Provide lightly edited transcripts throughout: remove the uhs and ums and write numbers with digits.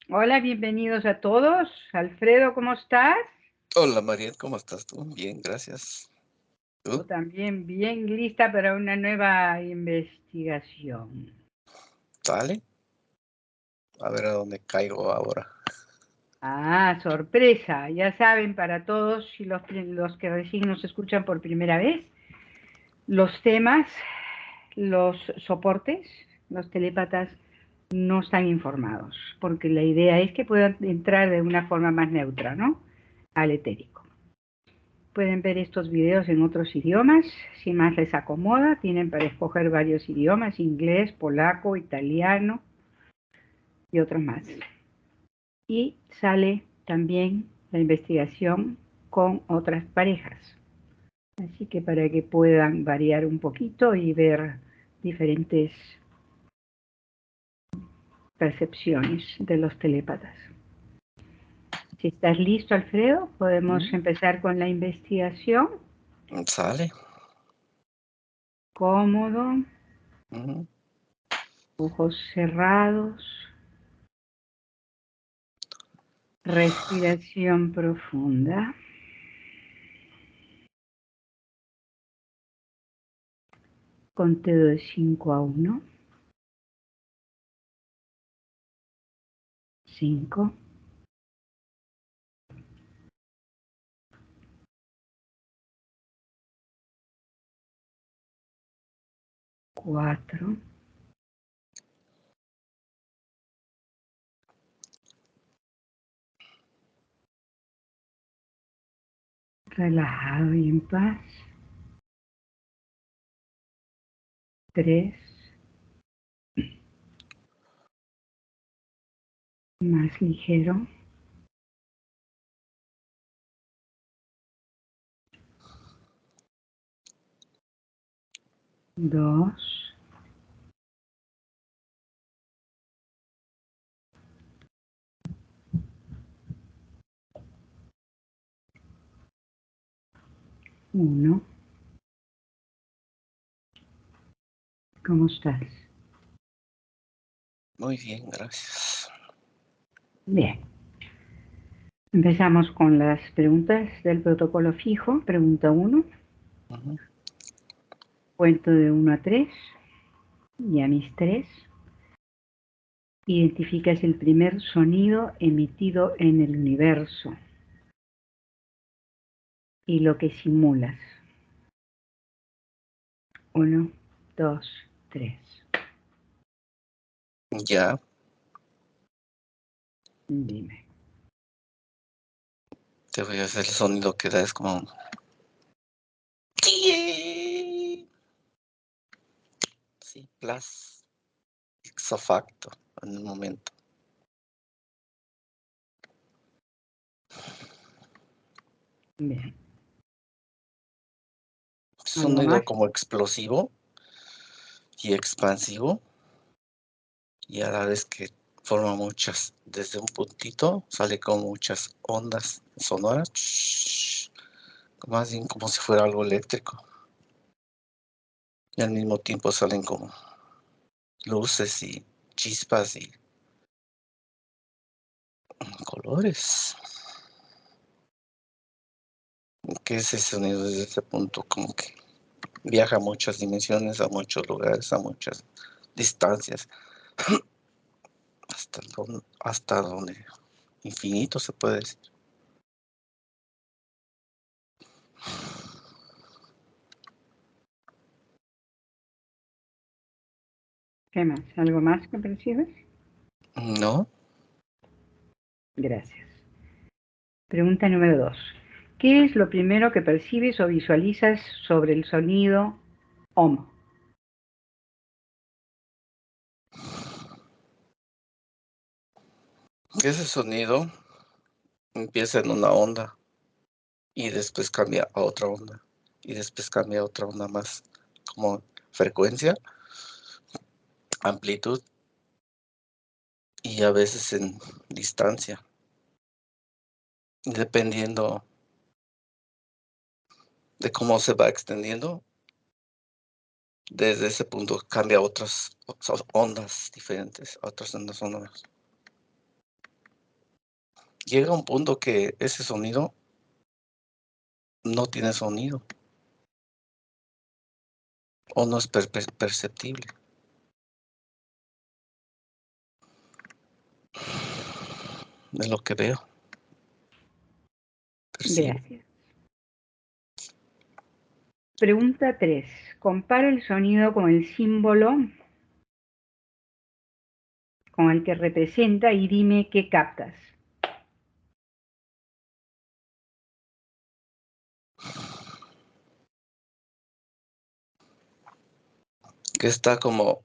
Hola, bienvenidos a todos. Alfredo, ¿cómo estás? Hola, Mariel, ¿cómo estás tú? Bien, gracias. Yo ¿Tú? también bien lista para una nueva investigación. ¿Sale? A ver a dónde caigo ahora. Ah, sorpresa. Ya saben, para todos y los que recién nos escuchan por primera vez, los temas, los soportes, los telépatas no están informados, porque la idea es que puedan entrar de una forma más neutra, ¿no? Al etérico. Pueden ver estos videos en otros idiomas, si más les acomoda. Tienen para escoger varios idiomas: inglés, polaco, italiano y otros más. Y sale también la investigación con otras parejas. Así que para que puedan variar un poquito y ver diferentes percepciones de los telépatas. Si estás listo, Alfredo, podemos ¿Mm? empezar con la investigación. ¿Sale? Cómodo, Ujú. ojos cerrados. Respiración profunda. Conteo de 5 a 1. 5, 4. Relajado y en paz. 3. Más ligero. 2. 1. ¿Cómo estás? Muy bien, gracias. Bien. Empezamos con las preguntas del protocolo fijo. Pregunta 1. Ujú. Cuento de 1 a 3. Y a mis 3. Identificas el primer sonido emitido en el universo y lo que simulas. 1, 2, 3. Ya, Dime. te voy a hacer el sonido que da, es como... Sí, plus, ipso facto, en el momento. Bien. ¿Algo Sonido más? como explosivo y expansivo, y a la vez que forma muchas, desde un puntito, sale con muchas ondas sonoras, más bien como si fuera algo eléctrico. Y al mismo tiempo salen como luces y chispas y colores. Que ese sonido desde ese punto como que viaja a muchas dimensiones, a muchos lugares, a muchas distancias, hasta donde infinito se puede decir. ¿Qué más? ¿Algo más que percibes? No, Gracias. Pregunta número 2. ¿Qué es lo primero que percibes o visualizas sobre el sonido OM? ese sonido empieza en una onda y después cambia a otra onda y después cambia a otra onda más, como frecuencia, amplitud y a veces en distancia, dependiendo de cómo se va extendiendo. Desde ese punto cambia a otras ondas diferentes, a otras ondas sonoras. llega un punto que ese sonido no tiene sonido o no es perceptible. Es lo que veo, percibo. Gracias. Pregunta 3. Compara el sonido con el símbolo con el que representa y dime qué captas. Que está como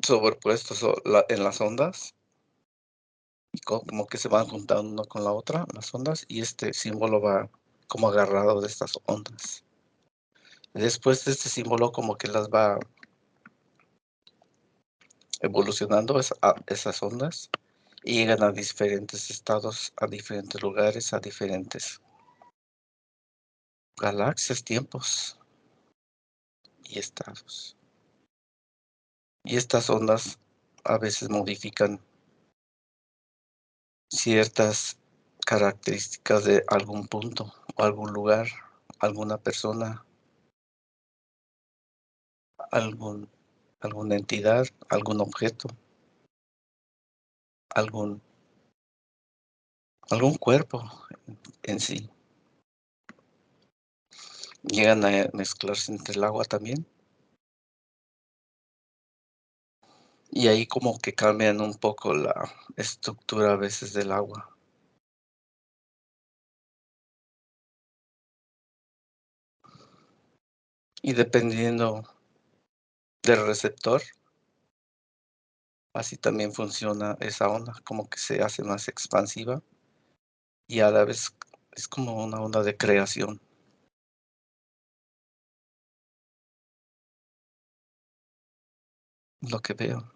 sobrepuesto en las ondas y como que se van juntando una con la otra, las ondas, y este símbolo va como agarrado de estas ondas. Después de este símbolo como que las va evolucionando esas ondas y llegan a diferentes estados, a diferentes lugares, a diferentes galaxias, tiempos y estados. Y estas ondas a veces modifican ciertas características de algún punto o algún lugar, alguna persona, algún, alguna entidad, algún objeto, algún, algún cuerpo en sí. Llegan a mezclarse entre el agua también. Y ahí como que cambian un poco la estructura a veces del agua. Y dependiendo del receptor, así también funciona esa onda, como que se hace más expansiva y a la vez es como una onda de creación, lo que veo.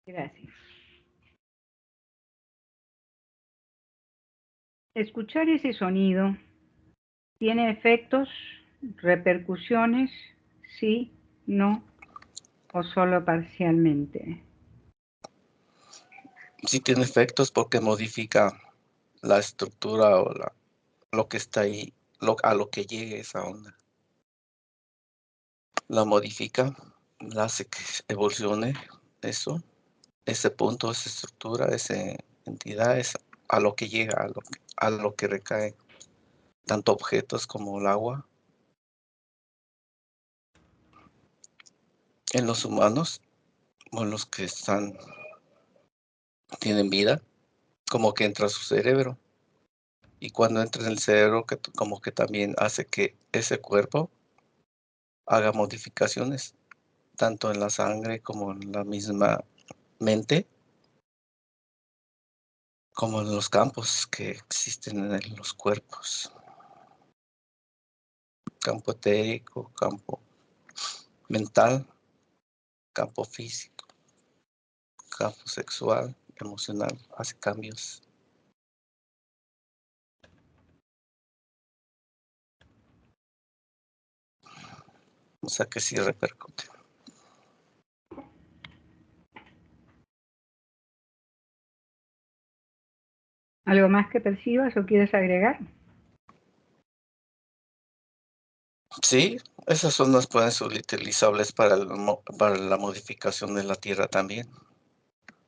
Gracias. Escuchar ese sonido tiene efectos, repercusiones, sí, no, o solo parcialmente. Sí tiene efectos porque modifica la estructura o lo que está ahí, a lo que llegue esa onda. La modifica, la hace que evolucione eso, ese punto, esa estructura, esa entidad, es a lo que llega, a lo que recae, tanto objetos como el agua. En los humanos o en los que tienen vida, como que entra a su cerebro. Y cuando entra en el cerebro, como que también hace que ese cuerpo haga modificaciones, tanto en la sangre como en la misma mente, como en los campos que existen en los cuerpos. Campo etérico, campo mental, campo físico, campo sexual, emocional, hace cambios. O sea que sí repercute. ¿Algo más que percibas o quieres agregar? Sí, esas zonas pueden ser utilizables para la modificación de la Tierra también,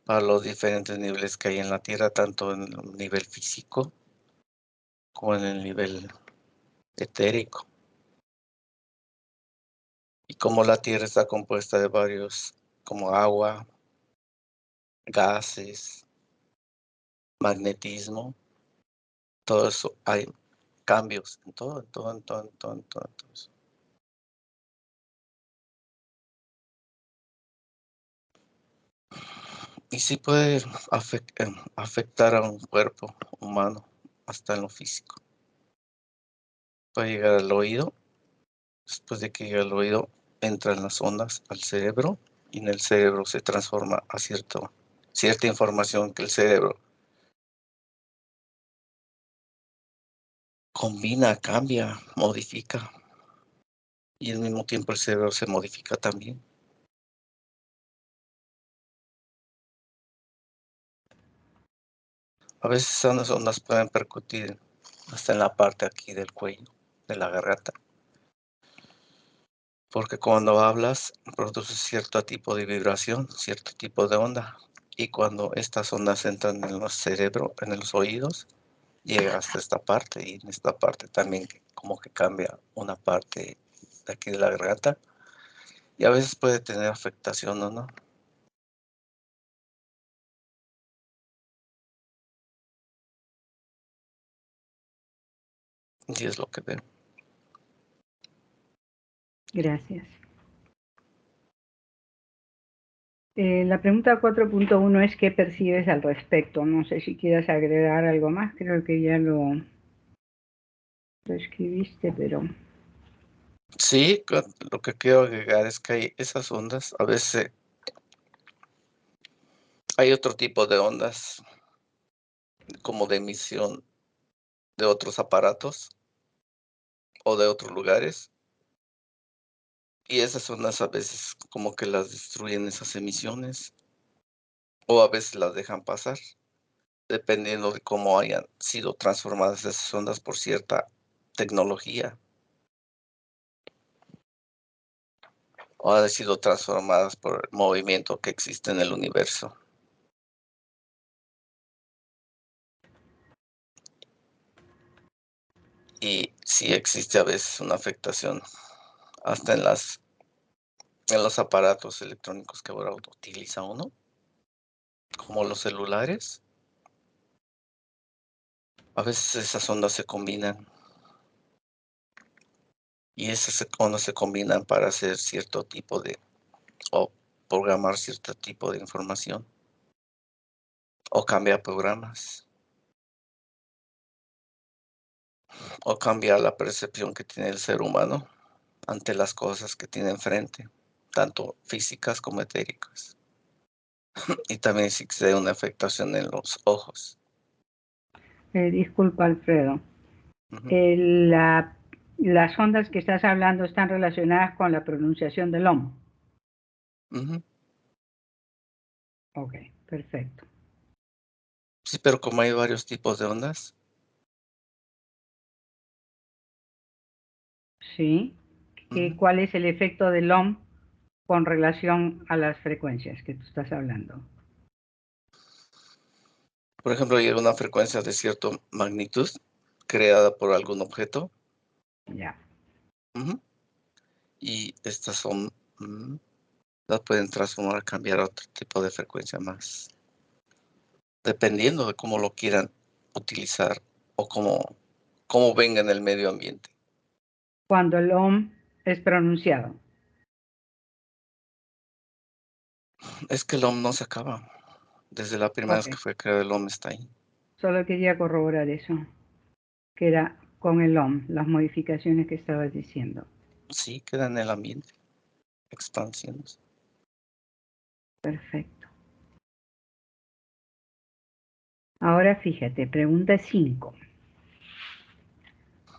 para los diferentes niveles que hay en la Tierra, tanto en el nivel físico como en el nivel etérico. Y como la Tierra está compuesta de varios, como agua, gases, magnetismo, todo eso, hay cambios en todo, en todo, en todo, en todo, en todo, en todo eso. Y sí puede afectar a un cuerpo humano, hasta en lo físico. Puede llegar al oído. Después de que llega al oído, entran las ondas al cerebro y en el cerebro se transforma a cierta información que el cerebro combina, cambia, modifica y al mismo tiempo el cerebro se modifica también. A veces esas ondas pueden percutir hasta en la parte aquí del cuello, de la garganta. Porque cuando hablas, produces cierto tipo de vibración, cierto tipo de onda. Y cuando estas ondas entran en el cerebro, en los oídos, llega hasta esta parte. Y en esta parte también como que cambia una parte de aquí de la garganta. Y a veces puede tener afectación o no. Y es lo que veo. Gracias. La pregunta 4.1 es ¿qué percibes al respecto? No sé si quieras agregar algo más, creo que ya lo escribiste, pero... Sí, lo que quiero agregar es que hay esas ondas, a veces hay otro tipo de ondas como de emisión de otros aparatos o de otros lugares. Y esas ondas a veces como que las destruyen esas emisiones o a veces las dejan pasar, dependiendo de cómo hayan sido transformadas esas ondas por cierta tecnología o han sido transformadas por el movimiento que existe en el universo. Y sí existe a veces una afectación hasta en los aparatos electrónicos que ahora utiliza uno, como los celulares. A veces esas ondas se combinan y esas ondas se combinan para hacer cierto tipo de o programar cierto tipo de información o cambiar programas o cambiar la percepción que tiene el ser humano ante las cosas que tiene enfrente, tanto físicas como etéricas. Y también existe una afectación en los ojos. disculpa, Alfredo. Ujú, Las ondas que estás hablando están relacionadas con la pronunciación del OM. ujú. Ok, perfecto. Sí, pero como hay varios tipos de ondas, Sí. ujú. ¿Cuál es el efecto del OM con relación a las frecuencias que tú estás hablando? Por ejemplo, hay una frecuencia de cierta magnitud creada por algún objeto, Ya. ujú, y estas son, las pueden transformar, cambiar a otro tipo de frecuencia más, dependiendo de cómo lo quieran utilizar o cómo venga en el medio ambiente. Cuando el OM es pronunciado. Es que el OM no se acaba. Desde la primera Ok, vez que fue creado el OM está ahí. solo quería corroborar eso, que era con el OM, las modificaciones que estabas diciendo. Sí, queda en el ambiente, expansiones. Perfecto. Ahora fíjate, pregunta 5.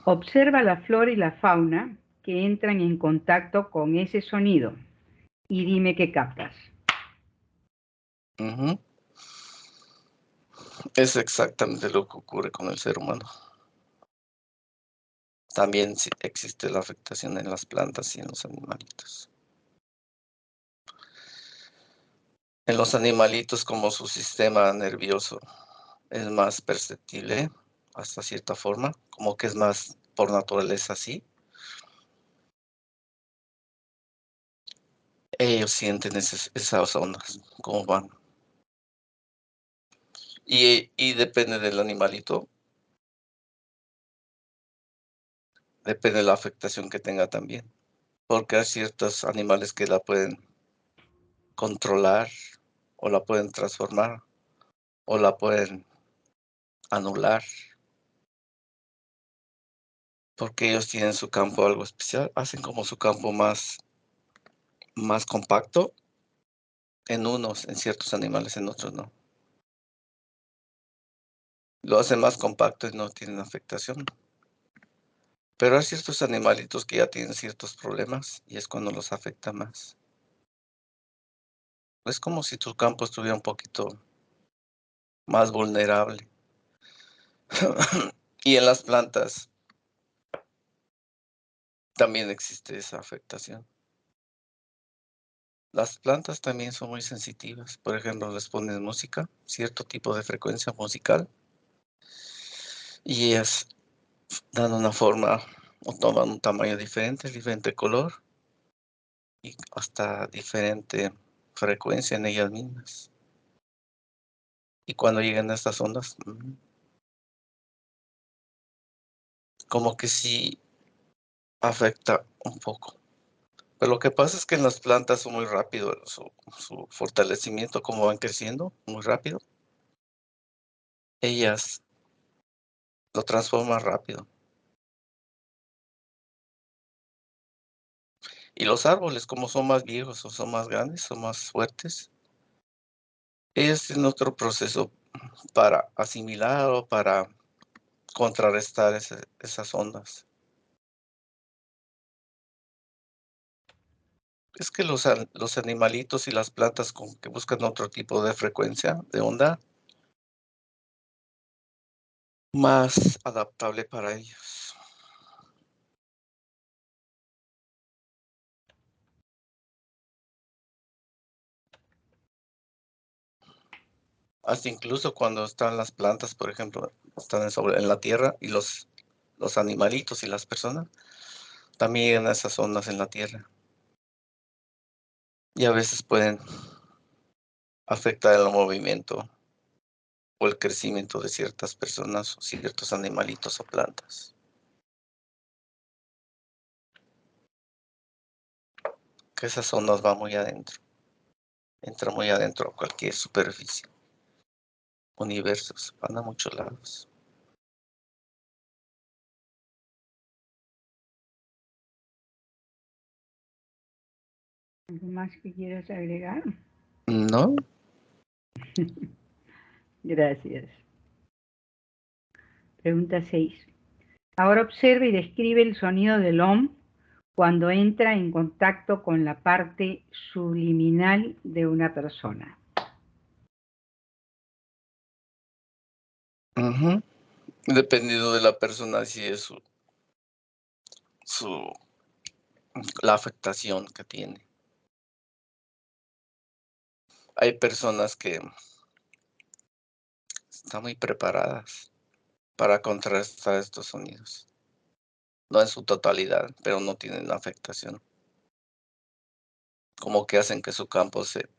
Observa la flora y la fauna que entran en contacto con ese sonido y dime qué captas. Ujú. Es exactamente lo que ocurre con el ser humano. También sí existe la afectación en las plantas y en los animalitos. En los animalitos, como su sistema nervioso es más perceptible hasta cierta forma, como que es más por naturaleza así, ellos sienten esas ondas, cómo van. Y depende del animalito, depende de la afectación que tenga también, porque hay ciertos animales que la pueden controlar o la pueden transformar o la pueden anular, porque ellos tienen su campo algo especial, hacen como su campo más compacto en ciertos animales, en otros no. Lo hacen más compacto y no tienen afectación. Pero hay ciertos animalitos que ya tienen ciertos problemas y es cuando los afecta más. Es como si tu campo estuviera un poquito más vulnerable. Y en las plantas también existe esa afectación. Las plantas también son muy sensitivas. Por ejemplo, les pones música, cierto tipo de frecuencia musical, y ellas dan una forma o toman un tamaño diferente, diferente color y hasta diferente frecuencia en ellas mismas. Y cuando llegan a estas ondas, como que sí afecta un poco. Pero lo que pasa es que en las plantas son muy rápido su fortalecimiento, como van creciendo muy rápido, ellas lo transforman rápido. Y los árboles, como son más viejos o son más grandes, son más fuertes, ellos tienen otro proceso para asimilar o para contrarrestar esas ondas. Es que los animalitos y las plantas como que buscan otro tipo de frecuencia, de onda, más adaptable para ellos. Hasta incluso cuando están las plantas, por ejemplo, están en la tierra y los animalitos y las personas también llegan a esas ondas en la tierra. Y a veces pueden afectar el movimiento o el crecimiento de ciertas personas o ciertos animalitos o plantas. Que esas ondas van muy adentro, entra muy adentro a cualquier superficie, universos, van a muchos lados. ¿Algo más que quieras agregar? No, Gracias. Pregunta 6. Ahora observe y describe el sonido del OM cuando entra en contacto con la parte subliminal de una persona. dependiendo de la persona, si es su, la afectación que tiene. Hay personas que están muy preparadas para contrarrestar estos sonidos. No en su totalidad, pero no tienen afectación. Como que hacen que su campo se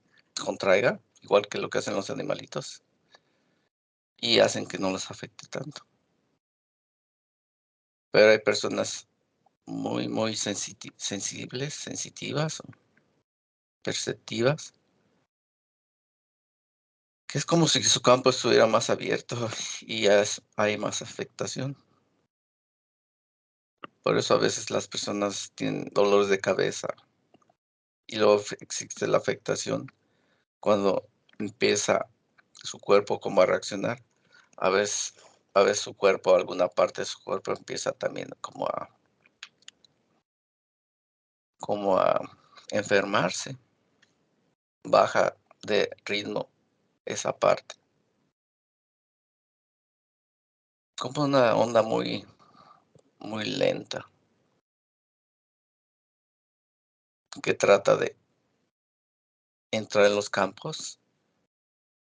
contraiga, igual que lo que hacen los animalitos, y hacen que no les afecte tanto. Pero hay personas muy sensibles, sensitivas o perceptivas, que es como si su campo estuviera más abierto y ya hay más afectación. Por eso a veces las personas tienen dolores de cabeza y luego existe la afectación cuando empieza su cuerpo como a reaccionar. A veces, a veces su cuerpo, alguna parte de su cuerpo empieza también como a enfermarse, baja de ritmo esa parte. Como una onda muy lenta que trata de entrar en los campos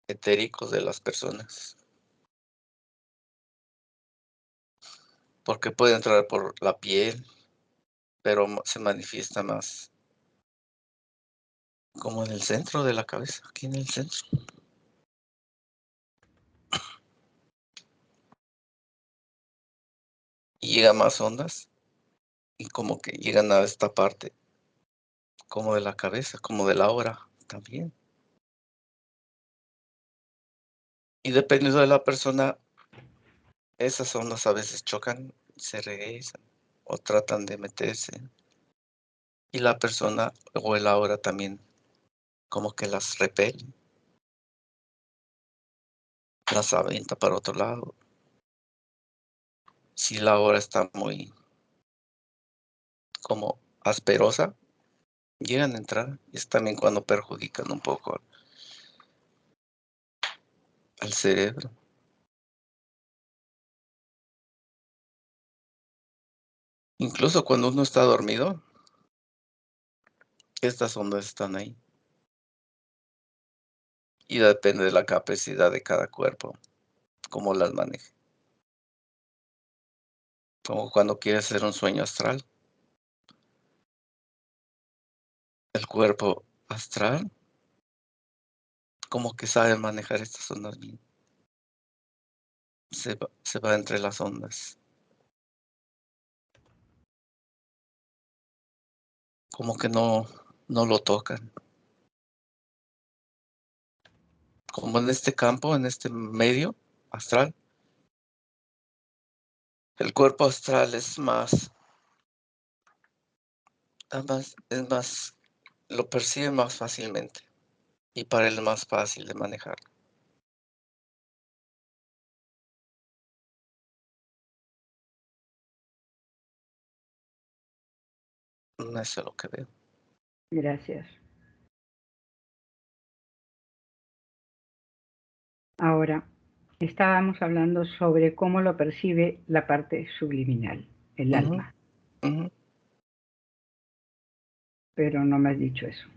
etéricos de las personas, porque puede entrar por la piel, pero se manifiesta más como en el centro de la cabeza, aquí en el centro. Y llega más ondas y como que llegan a esta parte, como de la cabeza, como de la aura también. Y dependiendo de la persona, esas ondas a veces chocan, se regresan o tratan de meterse. Y la persona o el aura también como que las repele, las avienta para otro lado. Si la aura está muy como asperosa, llegan a entrar. Y es también cuando perjudican un poco al cerebro. Incluso cuando uno está dormido, estas ondas están ahí. Y depende de la capacidad de cada cuerpo, cómo las maneje. Como cuando quieres hacer un sueño astral. El cuerpo astral como que sabe manejar estas ondas bien. Se va entre las ondas. Como que no lo tocan. Como en este campo, en este medio astral, el cuerpo astral es más, lo percibe más fácilmente y para él es más fácil de manejar. Eso es lo que veo. Gracias. Ahora, estábamos hablando sobre cómo lo percibe la parte subliminal, el Ujú, alma, ujú. pero no me has dicho eso.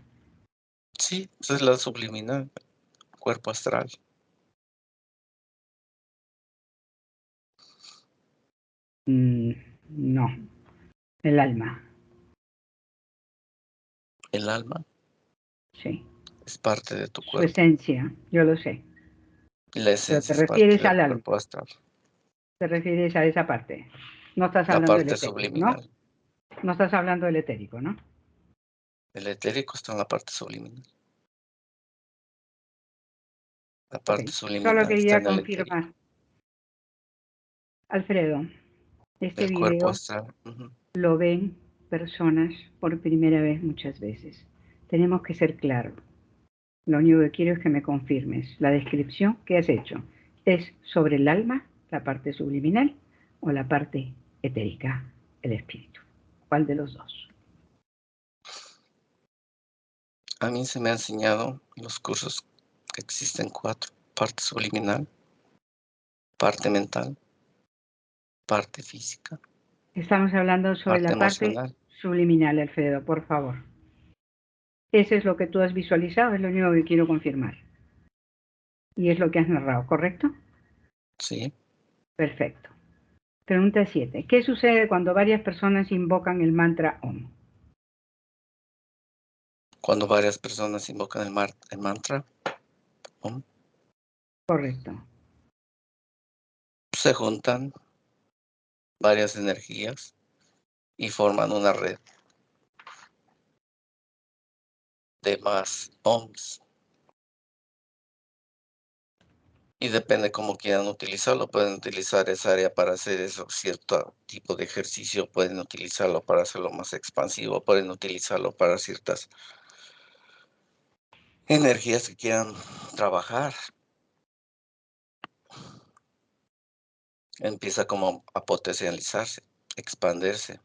Sí, esa es la subliminal, cuerpo astral. No, el alma, El alma sí, es parte de tu su cuerpo esencia, yo lo sé, y la pero te esencia es parte refieres del al alma, cuerpo astral. te refieres a esa parte. No estás La hablando del parte etérico, ¿no? subliminal. No estás hablando del etérico, ¿no? El etérico está en la parte subliminal. La Ok, parte solo subliminal está quería en el etérico. confirmar. Alfredo, este El cuerpo video astral. Ujú. lo ven personas por primera vez muchas veces. Tenemos que ser claros. Lo único que quiero es que me confirmes. La descripción que has hecho es sobre el alma, la parte subliminal, o la parte etérica, el espíritu. ¿Cuál de los dos? A mí se me ha enseñado en los cursos que existen 4: parte subliminal, parte mental, parte física, Estamos hablando sobre parte la parte emocional. subliminal, Alfredo, por favor. Ese es lo que tú has visualizado, es lo único que quiero confirmar. Y es lo que has narrado, ¿correcto? Sí. Perfecto. Pregunta 7. ¿Qué sucede cuando varias personas invocan el mantra OM? Cuando varias personas invocan el mantra, Om, Correcto. se juntan varias energías y forman una red de más OMs. Y depende cómo quieran utilizarlo. Pueden utilizar esa área para hacer eso, cierto tipo de ejercicio. Pueden utilizarlo para hacerlo más expansivo. Pueden utilizarlo para ciertas energías que quieran trabajar. Empieza como a potencializarse, expandirse.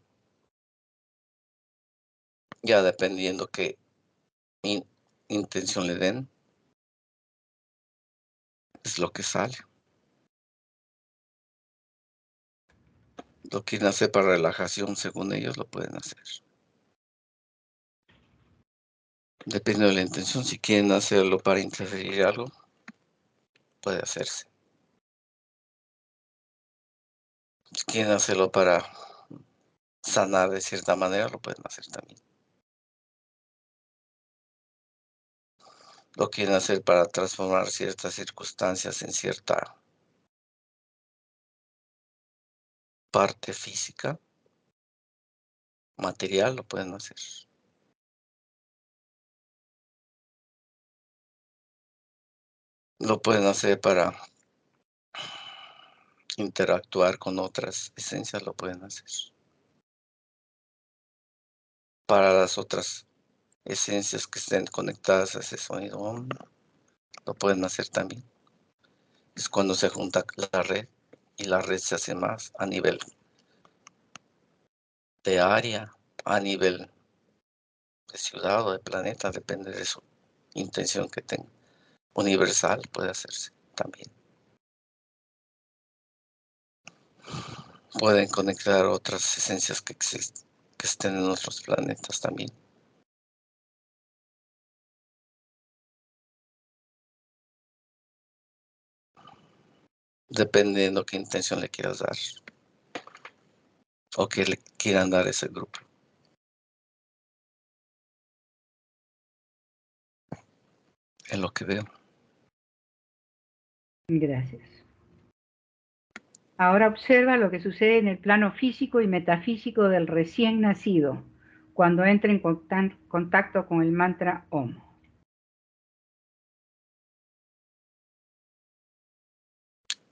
Ya dependiendo qué in- intención le den, es lo que sale. Lo quieren hacer para relajación, según ellos lo pueden hacer. Depende de la intención. Si quieren hacerlo para interferir algo, puede hacerse. Si quieren hacerlo para sanar de cierta manera, lo pueden hacer también. Lo quieren hacer para transformar ciertas circunstancias en cierta parte física, material, lo pueden hacer. Lo pueden hacer para interactuar con otras esencias, lo pueden hacer. Para las otras esencias que estén conectadas a ese sonido, lo pueden hacer también. Es cuando se junta la red y la red se hace más a nivel de área, a nivel de ciudad o de planeta, depende de su intención que tenga. Universal puede hacerse también. pueden conectar otras esencias que estén en otros planetas también. Dependiendo qué intención le quieras dar o que le quieran dar a ese grupo. Es lo que veo. Gracias. Ahora observa lo que sucede en el plano físico y metafísico del recién nacido cuando entra en contacto con el mantra Om.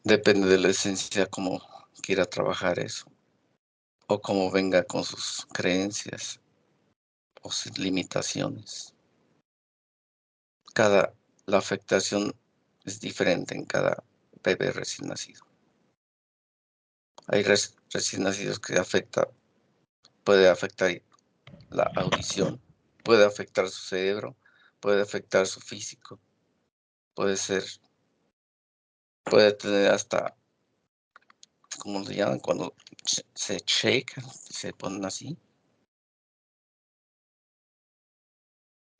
Depende de la esencia cómo quiera trabajar eso o cómo venga con sus creencias o sus limitaciones. La afectación es diferente en cada bebé recién nacido. Hay recién nacidos que puede afectar la audición, puede afectar su cerebro, puede afectar su físico, puede tener hasta, ¿cómo le llaman? Cuando se shaken, se ponen así,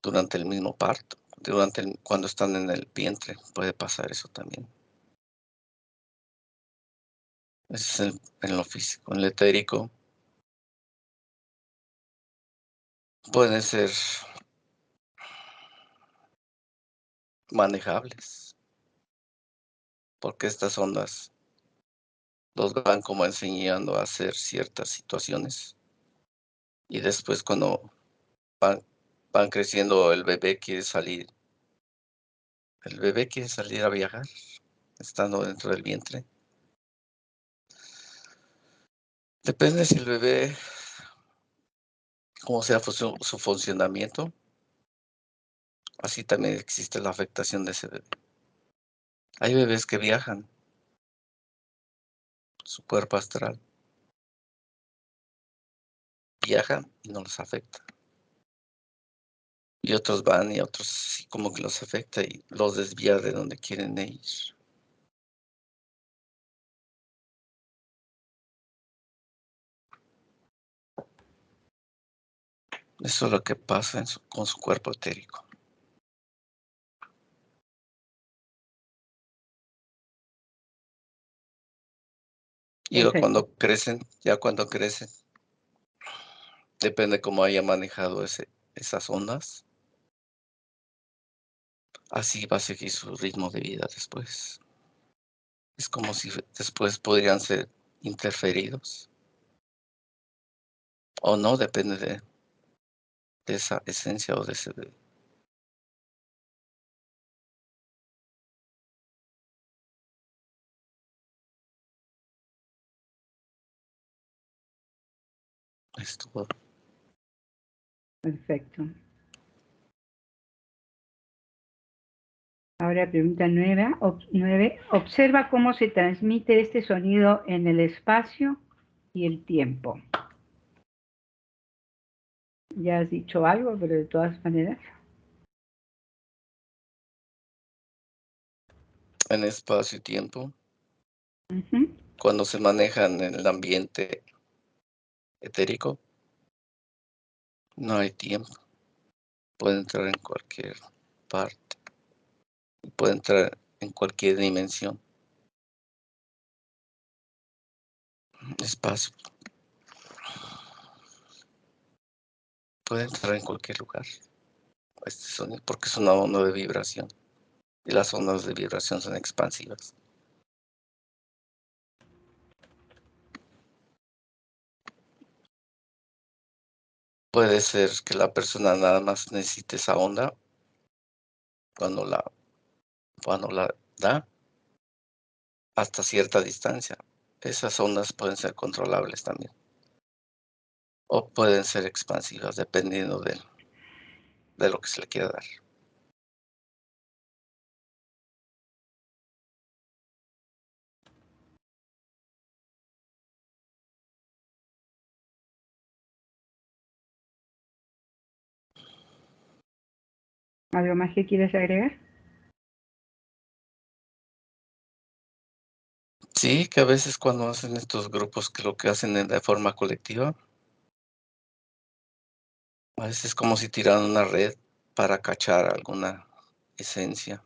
durante el mismo parto, cuando están en el vientre, puede pasar eso también. Eso es en lo físico. En lo etérico, pueden ser manejables, porque estas ondas los van como enseñando a hacer ciertas situaciones y después cuando van creciendo, el bebé quiere salir a viajar, estando dentro del vientre. Depende si el bebé, cómo sea su funcionamiento, así también existe la afectación de ese bebé. Hay bebés que viajan, su cuerpo astral, viajan y no los afecta. Y otros van y otros sí como que los afecta y los desvía de donde quieren ir. Eso es lo que pasa con su cuerpo etérico. Y Perfecto. ya cuando crecen, depende cómo haya manejado esas ondas, así va a seguir su ritmo de vida después. Es como si después podrían ser interferidos o no, depende de esa esencia o de ese. Estuvo. Perfecto. Ahora pregunta 9. Observa cómo se transmite este sonido en el espacio y el tiempo. Ya has dicho algo, pero de todas maneras. En espacio y tiempo, Ujú. cuando se manejan en el ambiente etérico, no hay tiempo. Puede entrar en cualquier parte, puede entrar en cualquier dimensión, espacio, puede entrar en cualquier lugar. Este sonido, porque es una onda de vibración y las ondas de vibración son expansivas. Puede ser que la persona nada más necesite esa onda cuando la da hasta cierta distancia. Esas ondas pueden ser controlables también o pueden ser expansivas dependiendo de lo que se le quiera dar. ¿Algo más que quieres agregar? Sí, que a veces cuando hacen estos grupos que lo que hacen de forma colectiva, a veces es como si tiraran una red para cachar alguna esencia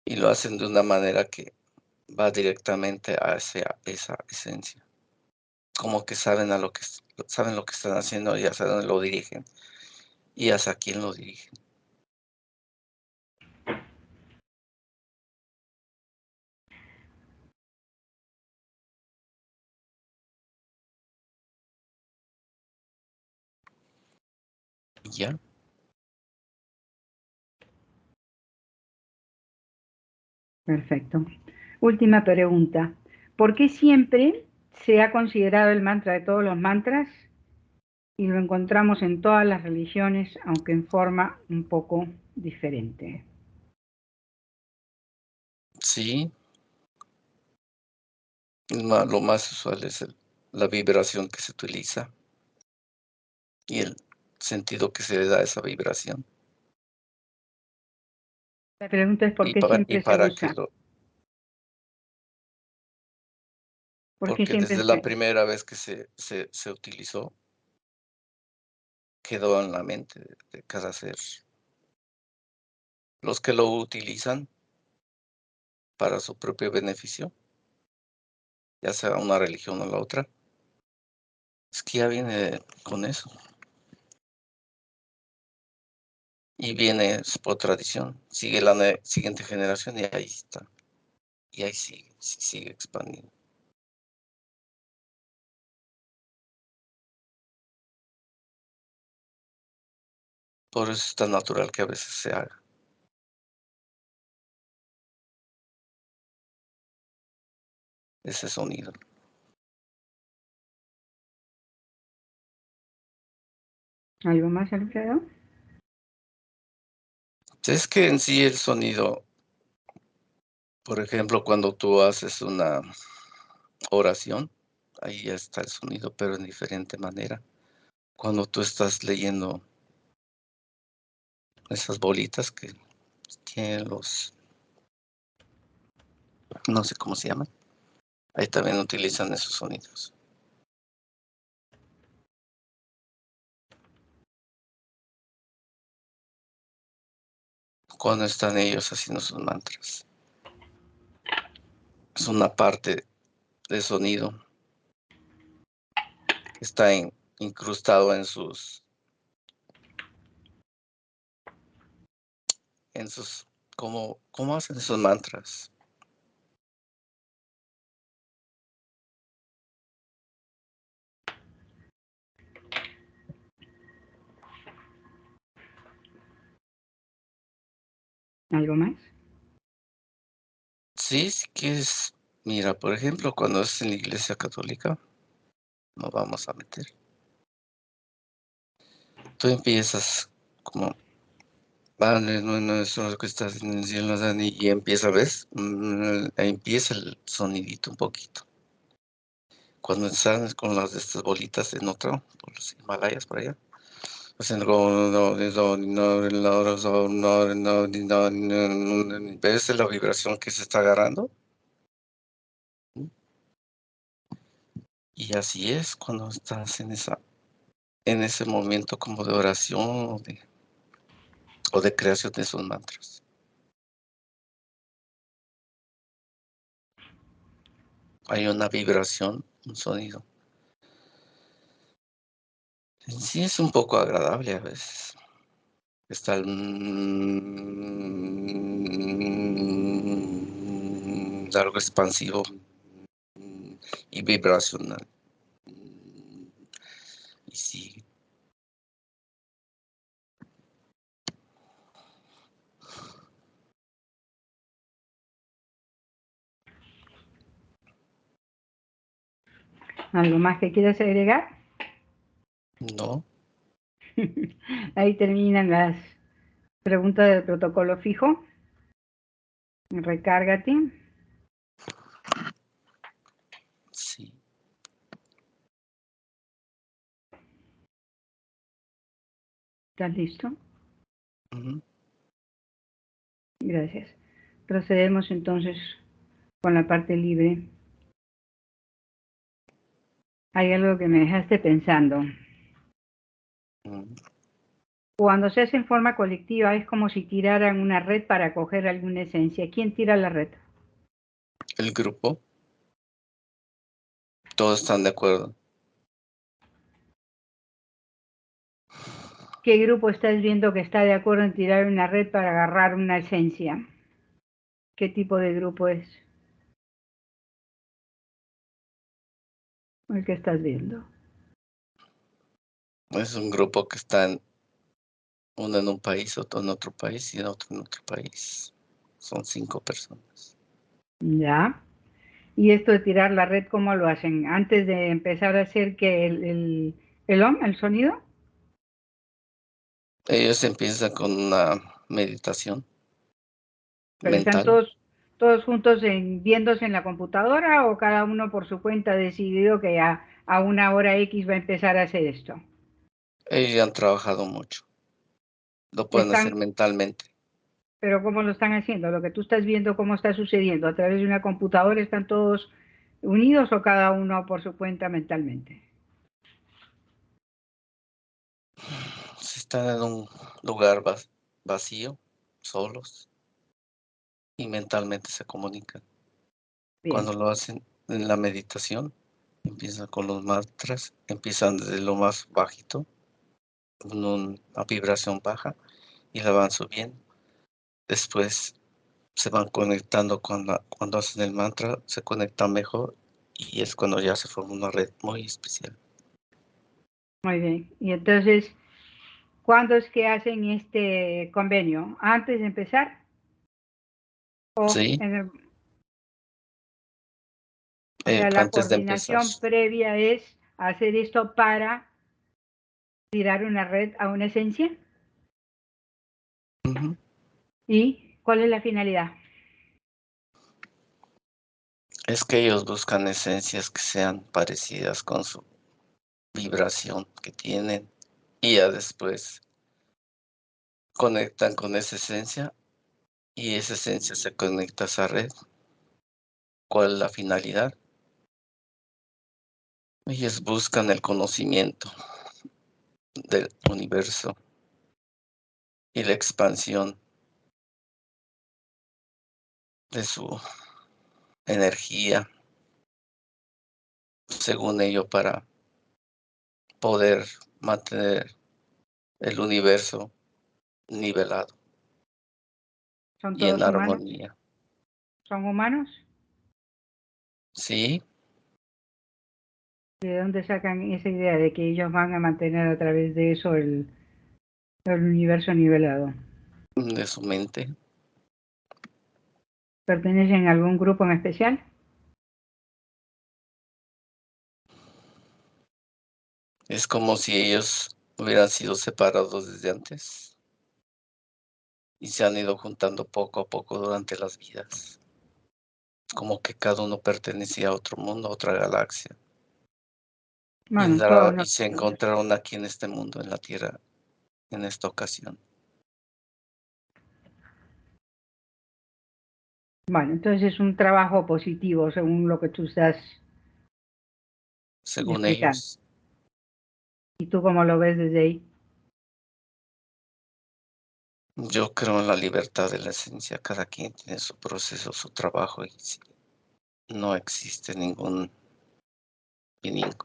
y lo hacen de una manera que va directamente a esa esencia. Como que saben saben lo que están haciendo y hacia dónde lo dirigen y hacia quién lo dirigen. Y ya. Perfecto. Última pregunta. ¿Por qué siempre se ha considerado el mantra de todos los mantras y lo encontramos en todas las religiones, aunque en forma un poco diferente? Sí, lo más usual es la vibración que se utiliza y el sentido que se le da a esa vibración. La pregunta es ¿por Y qué para, y siempre se para que usa? ¿Por qué porque siempre desde la se... primera vez que se utilizó, quedó en la mente de cada ser. Los que lo utilizan para su propio beneficio, ya sea una religión o la otra, es que ya viene con eso. Y viene por tradición, sigue la siguiente generación y ahí está. Y ahí sigue expandiendo. Por eso es tan natural que a veces se haga ese sonido. ¿Algo más, Alfredo? Es que en sí el sonido, por ejemplo, cuando tú haces una oración, ahí ya está el sonido, pero en diferente manera. Cuando tú estás leyendo esas bolitas que tienen no sé cómo se llaman, ahí también utilizan esos sonidos. Cuando están ellos haciendo sus mantras. Es una parte del sonido que está incrustado en sus, ¿cómo hacen esos mantras? ¿Algo más? Sí, sí que es, mira, por ejemplo, cuando es en la iglesia católica, nos vamos a meter. Tú empiezas como, Padre nuestro que estás en el cielo, y empieza, ¿ves? Ahí empieza el sonidito un poquito. Cuando estás con las de estas bolitas en otro, por los Himalayas por allá, haciendo como, ¿ves la vibración que se está agarrando? Y así es cuando estás en ese momento como de oración o de creación de esos mantras. Hay una vibración, un sonido. En sí es un poco agradable a veces. Está algo expansivo y vibracional. Y sí, ¿Algo más que quieras agregar? no, Ahí terminan las preguntas del protocolo fijo. Recárgate. sí. ¿Estás listo? Ujú. Gracias. Procedemos entonces con la parte libre. Hay algo que me dejaste pensando. Mm, Cuando se hace en forma colectiva es como si tiraran una red para coger alguna esencia. ¿Quién tira la red? El grupo, todos están de acuerdo. ¿Qué grupo estás viendo que está de acuerdo en tirar una red para agarrar una esencia? ¿Qué tipo de grupo es el que estás viendo? Es un grupo que está uno en un país, otro en otro país y el otro en otro país. Son 5 personas. ¿Ya? ¿Y esto de tirar la red, cómo lo hacen? Antes de empezar a hacer que el sonido, Ellos empiezan con una meditación pero están mental. todos juntos viéndose en la computadora o cada uno por su cuenta ha decidido que a una hora X va a empezar a hacer esto. Ellos ya han trabajado mucho. Lo pueden hacer Están, mentalmente. pero ¿cómo lo están haciendo? Lo que tú estás viendo, ¿cómo está sucediendo? ¿A través de una computadora están todos unidos o cada uno por su cuenta mentalmente? Si están en un lugar vacío, solos, y mentalmente se comunican. Bien, Cuando lo hacen en la meditación, empiezan con los mantras, empiezan desde lo más bajito, con una vibración baja, y la van subiendo. Después se van conectando cuando hacen el mantra, se conectan mejor y es cuando ya se forma una red muy especial. muy bien. Y entonces, ¿cuándo es que hacen este convenio? ¿Antes de empezar? Sí, O o sea, la antes de empezar. coordinación previa es hacer esto para tirar una red a una esencia. Ujú. ¿Y cuál es la finalidad? Es que ellos buscan esencias que sean parecidas con su vibración que tienen y ya después conectan con esa esencia y esa esencia se conecta a esa red. ¿Cuál es la finalidad? Ellos buscan el conocimiento del universo y la expansión de su energía, según ello, para poder mantener el universo nivelado ¿Son y en todos humanos? armonía. ¿Son humanos? Sí, ¿De dónde sacan esa idea de que ellos van a mantener a través de eso el universo nivelado? de su mente. ¿Pertenecen a algún grupo en especial? Es como si ellos hubieran sido separados desde antes y se han ido juntando poco a poco durante las vidas. Como que cada uno pertenecía a otro mundo, a otra galaxia. Bueno, todos Y se nosotros. encontraron aquí en este mundo, en la Tierra, en esta ocasión, Bueno, entonces es un trabajo positivo según lo que tú estás según explicando. ellos. ¿Y tú cómo lo ves desde ahí? Yo creo en la libertad de la esencia. Cada quien tiene su proceso, su trabajo y si no existe ningún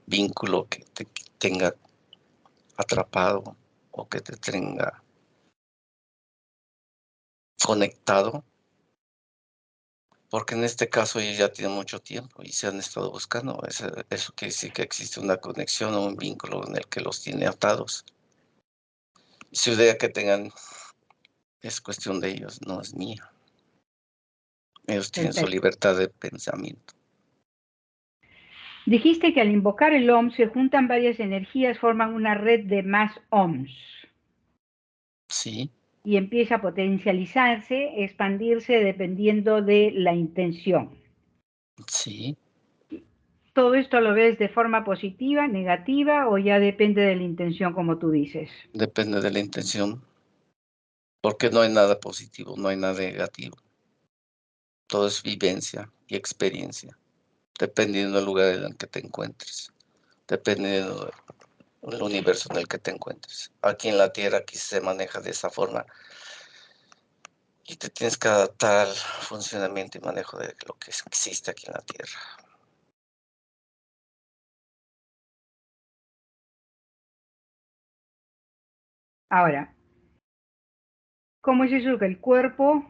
vínculo que te tenga atrapado o que te tenga conectado, porque en este caso ellos ya tienen mucho tiempo y se han estado buscando. Eso quiere decir que existe una conexión o un vínculo en el que los tiene atados. Su idea que tengan es cuestión de ellos, no es mía. Ellos tienen su Perfecto. libertad de pensamiento. Dijiste que al invocar el OM se juntan varias energías, forman una red de más OMs Sí, y empieza a potencializarse, expandirse dependiendo de la intención. sí, ¿Todo esto lo ves de forma positiva, negativa o ya depende de la intención como tú dices? depende de la intención, porque no hay nada positivo, no hay nada negativo. Todo es vivencia y experiencia, dependiendo del lugar en el que te encuentres, dependiendo del universo en el que te encuentres. Aquí en la Tierra aquí se maneja de esa forma y te tienes que adaptar al funcionamiento y manejo de lo que existe aquí en la Tierra. Ahora, ¿cómo es eso que el cuerpo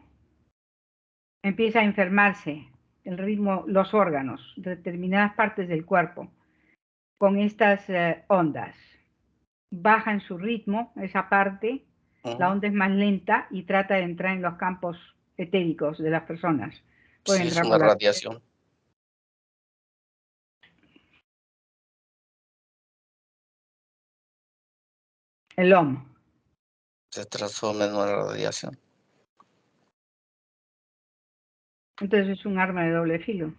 empieza a enfermarse? El ritmo, los órganos, determinadas partes del cuerpo, con estas ondas. Bajan su ritmo, esa parte, la Ujú. onda es más lenta y trata de entrar en los campos etéricos de las personas. Puede Sí, es entrar una por la... radiación. el lomo. Se transforma en una radiación. Entonces es un arma de doble filo.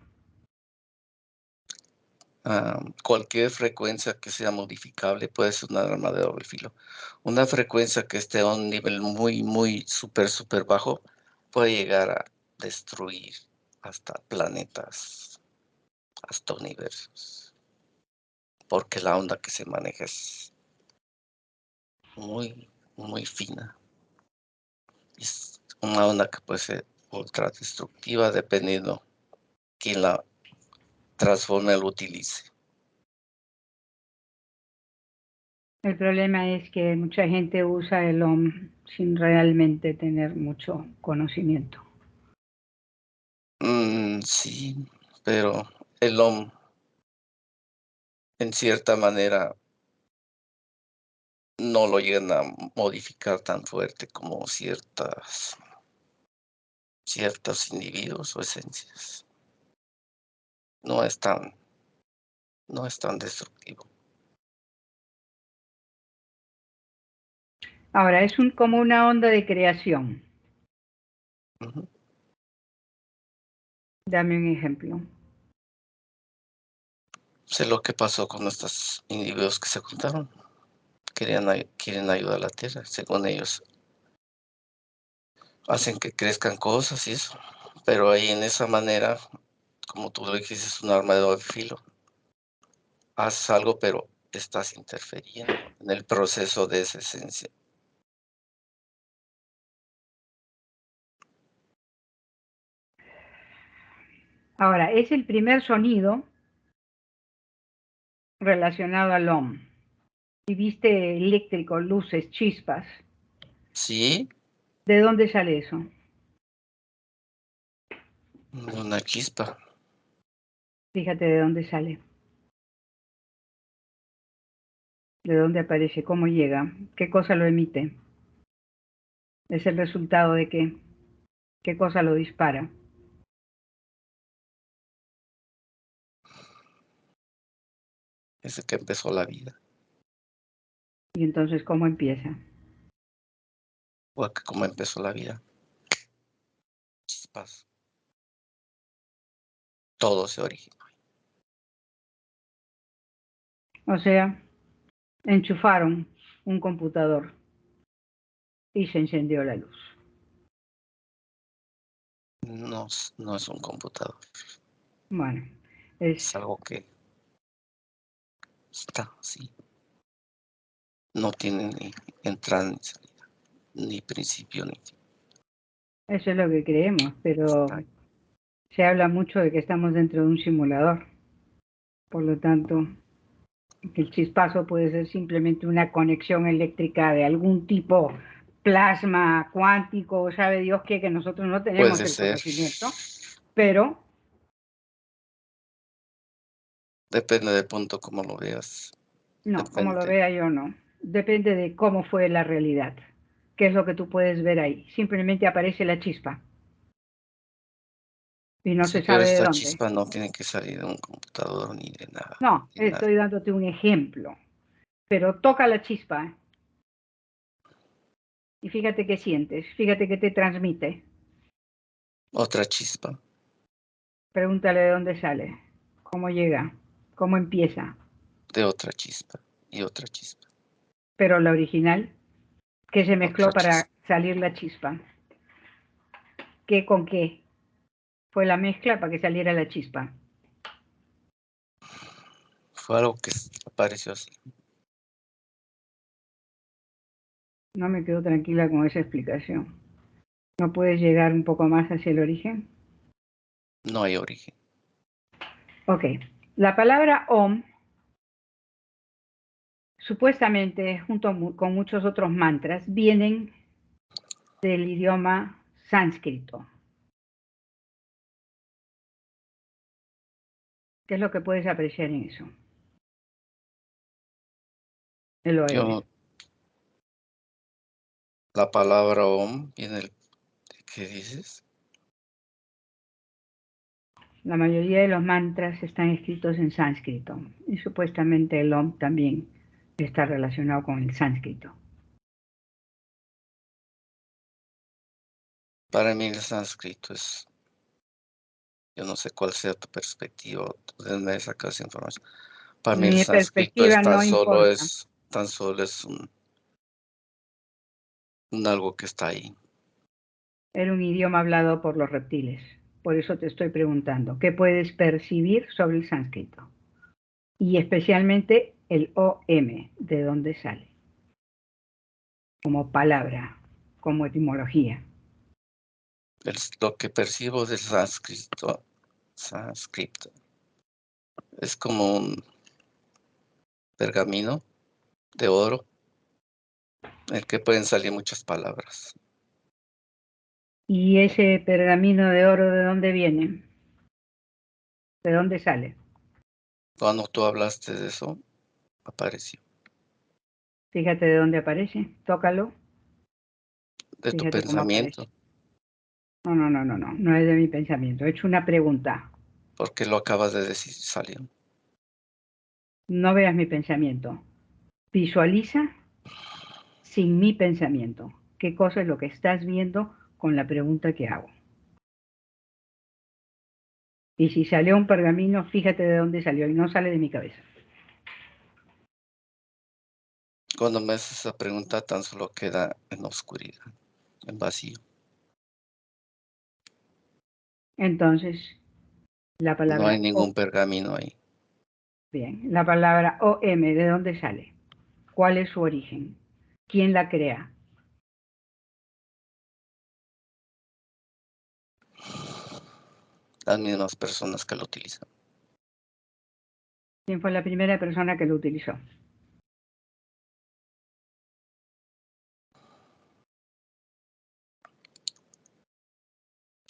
Cualquier frecuencia que sea modificable puede ser un arma de doble filo. Una frecuencia que esté a un nivel muy súper bajo puede llegar a destruir hasta planetas, hasta universos, porque la onda que se maneja es muy fina. Es una onda que puede ser ultra destructiva dependiendo quién la transforme o lo utilice. El problema es que mucha gente usa el OM sin realmente tener mucho conocimiento. Sí, pero el OM en cierta manera no lo llegan a modificar tan fuerte como ciertos individuos o esencias. No es tan, no es tan destructivo. Ahora, es como una onda de creación. Ujú. Dame un ejemplo. Sé lo que pasó con estos individuos que se juntaron. Quieren ayudar a la Tierra. Según ellos, hacen que crezcan cosas y eso. Pero ahí en esa manera, como tú lo dijiste, es un arma de doble filo. Haces algo, pero estás interfiriendo en el proceso de esa esencia. Ahora, es el primer sonido relacionado al OM. Y viste eléctrico, luces, chispas. Sí, ¿De dónde sale eso? una chispa. Fíjate de dónde sale, de dónde aparece, cómo llega, qué cosa lo emite. Es el resultado de qué cosa lo dispara. Desde que empezó la vida. Y entonces, ¿cómo empieza? O que como empezó la vida. Chispas. Todo se originó. O sea, enchufaron un computador y se encendió la luz. No, no es un computador. Bueno, es, Es algo que está así. No tiene ni entrada ni salida, ni principio ni fin. eso es lo que creemos, pero Está ahí. se habla mucho de que estamos dentro de un simulador. Por lo tanto, el chispazo puede ser simplemente una conexión eléctrica de algún tipo, plasma cuántico, sabe Dios qué, que nosotros no tenemos Puede el ser. conocimiento, pero Depende del punto como lo veas. no, como lo Depende. vea yo no. Depende de cómo fue la realidad. ¿Qué es lo que tú puedes ver ahí? Simplemente aparece la chispa y no Sí, se pero sabe de esta dónde. chispa no tiene que salir de un computador ni de nada. No, Ni nada. estoy dándote un ejemplo, pero toca la chispa y fíjate qué sientes, fíjate qué te transmite. Otra chispa Pregúntale de dónde sale, cómo llega, cómo empieza. de otra chispa y otra chispa. Pero la original, ¿qué se Otra mezcló para chispa salir la chispa? ¿Qué con qué? Fue la mezcla para que saliera la chispa. Fue algo que apareció así. No me quedo tranquila con esa explicación. ¿No puedes llegar un poco más hacia el origen? No hay origen. Ok. La palabra Om, supuestamente, junto con muchos otros mantras, vienen del idioma sánscrito. ¿Qué es lo que puedes apreciar en eso? El OM. La palabra Om viene del... ¿Qué dices? La mayoría de los mantras están escritos en sánscrito y supuestamente el Om también está relacionado con el sánscrito. Para mí el sánscrito es... Yo no sé cuál sea tu perspectiva, de dónde sacas esa información. Para mí el Mi sánscrito es perspectiva no importa. tan solo es un algo que está ahí. Era un idioma hablado por los reptiles. Por eso te estoy preguntando, ¿qué puedes percibir sobre el sánscrito? Y especialmente el OM, ¿de dónde sale? Como palabra, como etimología. Lo que percibo del sánscrito es como un pergamino de oro, en el que pueden salir muchas palabras. ¿Y ese pergamino de oro de dónde viene? ¿De dónde sale? Cuando tú hablaste de eso, apareció. Fíjate de dónde aparece, tócalo, De tu fíjate cómo aparece. pensamiento, No es de mi pensamiento. He hecho una pregunta. porque lo acabas de decir, salió. No veas mi pensamiento. Visualiza sin mi pensamiento. ¿Qué cosa es lo que estás viendo con la pregunta que hago? Y si salió un pergamino, fíjate de dónde salió y no sale de mi cabeza. Cuando me haces esa pregunta, tan solo queda en oscuridad, en vacío. Entonces, la No hay palabra O, ningún pergamino ahí. bien, la palabra OM, ¿de dónde sale? ¿Cuál es su origen? ¿Quién la crea? Las mismas personas que lo utilizan. ¿Quién fue la primera persona que lo utilizó?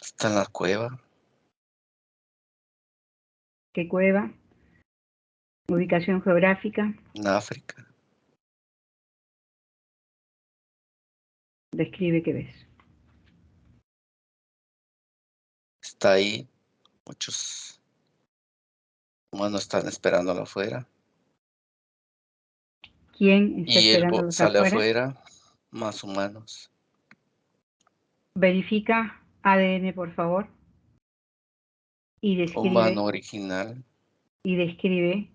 Está en la cueva, ¿Qué cueva? Ubicación geográfica. en África. Describe qué ves. Está ahí. Muchos humanos están esperándolo afuera. ¿Quién está Y él esperándolos sale afuera? afuera, más humanos. Verifica ADN, por favor, y Humano describe, original. y describe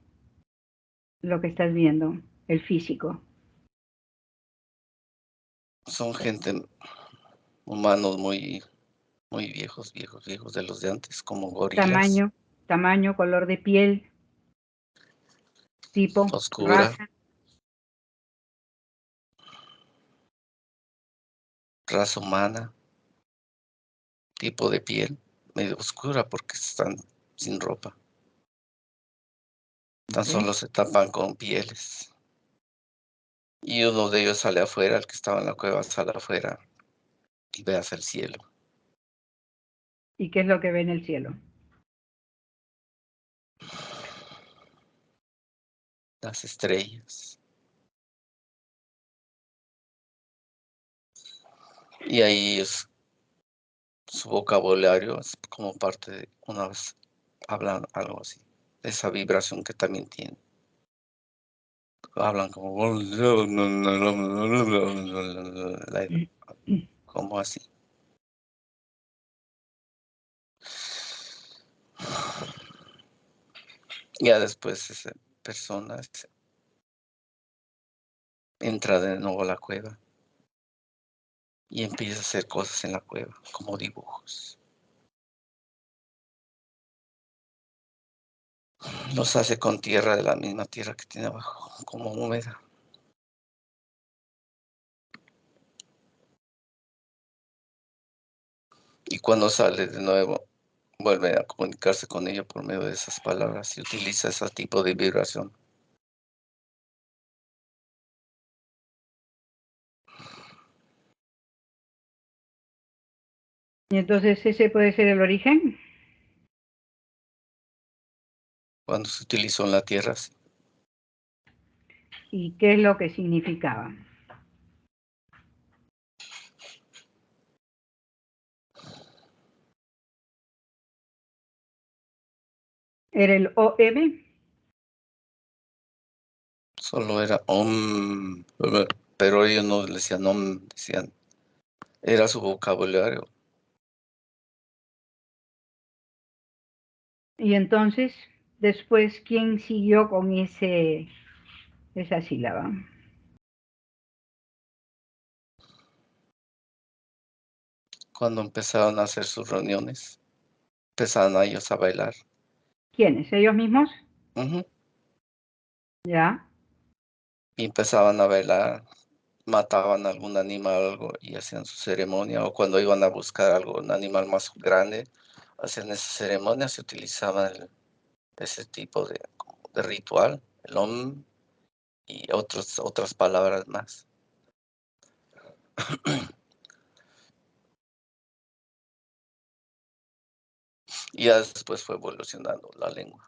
lo que estás viendo, el físico. Son gente, humanos muy viejos de los de antes, como gorilas. Tamaño, color de piel, tipo, Oscura, raza. raza humana, tipo de piel, medio oscura porque están sin ropa. Tan ¿Ok? solo se tapan con pieles. Y uno de ellos sale afuera, el que estaba en la cueva sale afuera y ve hacia el cielo, ¿Y qué es lo que ve en el cielo? las estrellas. Y ahí su vocabulario es como parte de, una vez hablan algo así, esa vibración que también tiene. Hablan como, como así. Ya después esa persona entra de nuevo a la cueva y empieza a hacer cosas en la cueva, como dibujos. Los hace con tierra de la misma tierra que tiene abajo, como húmeda. Y cuando sale de nuevo, vuelve a comunicarse con ella por medio de esas palabras y utiliza ese tipo de vibración. Y entonces ese puede ser el origen. Cuando se utilizó en la tierra, sí. ¿Y qué es lo que significaba? ¿Era el OM? Solo era pero ellos no le decían decían, era su vocabulario. Y entonces, después, ¿quién siguió con esa sílaba? Cuando empezaron a hacer sus reuniones, empezaron a ellos a bailar. ¿Quiénes? ¿Ellos mismos? Ujú. Ya. Y empezaban a bailar, mataban algún animal o algo y hacían su ceremonia, o cuando iban a buscar algo, un animal más grande, hacían esa ceremonia, se utilizaban ese tipo de ritual, el y otras palabras más. Y ya después fue evolucionando la lengua.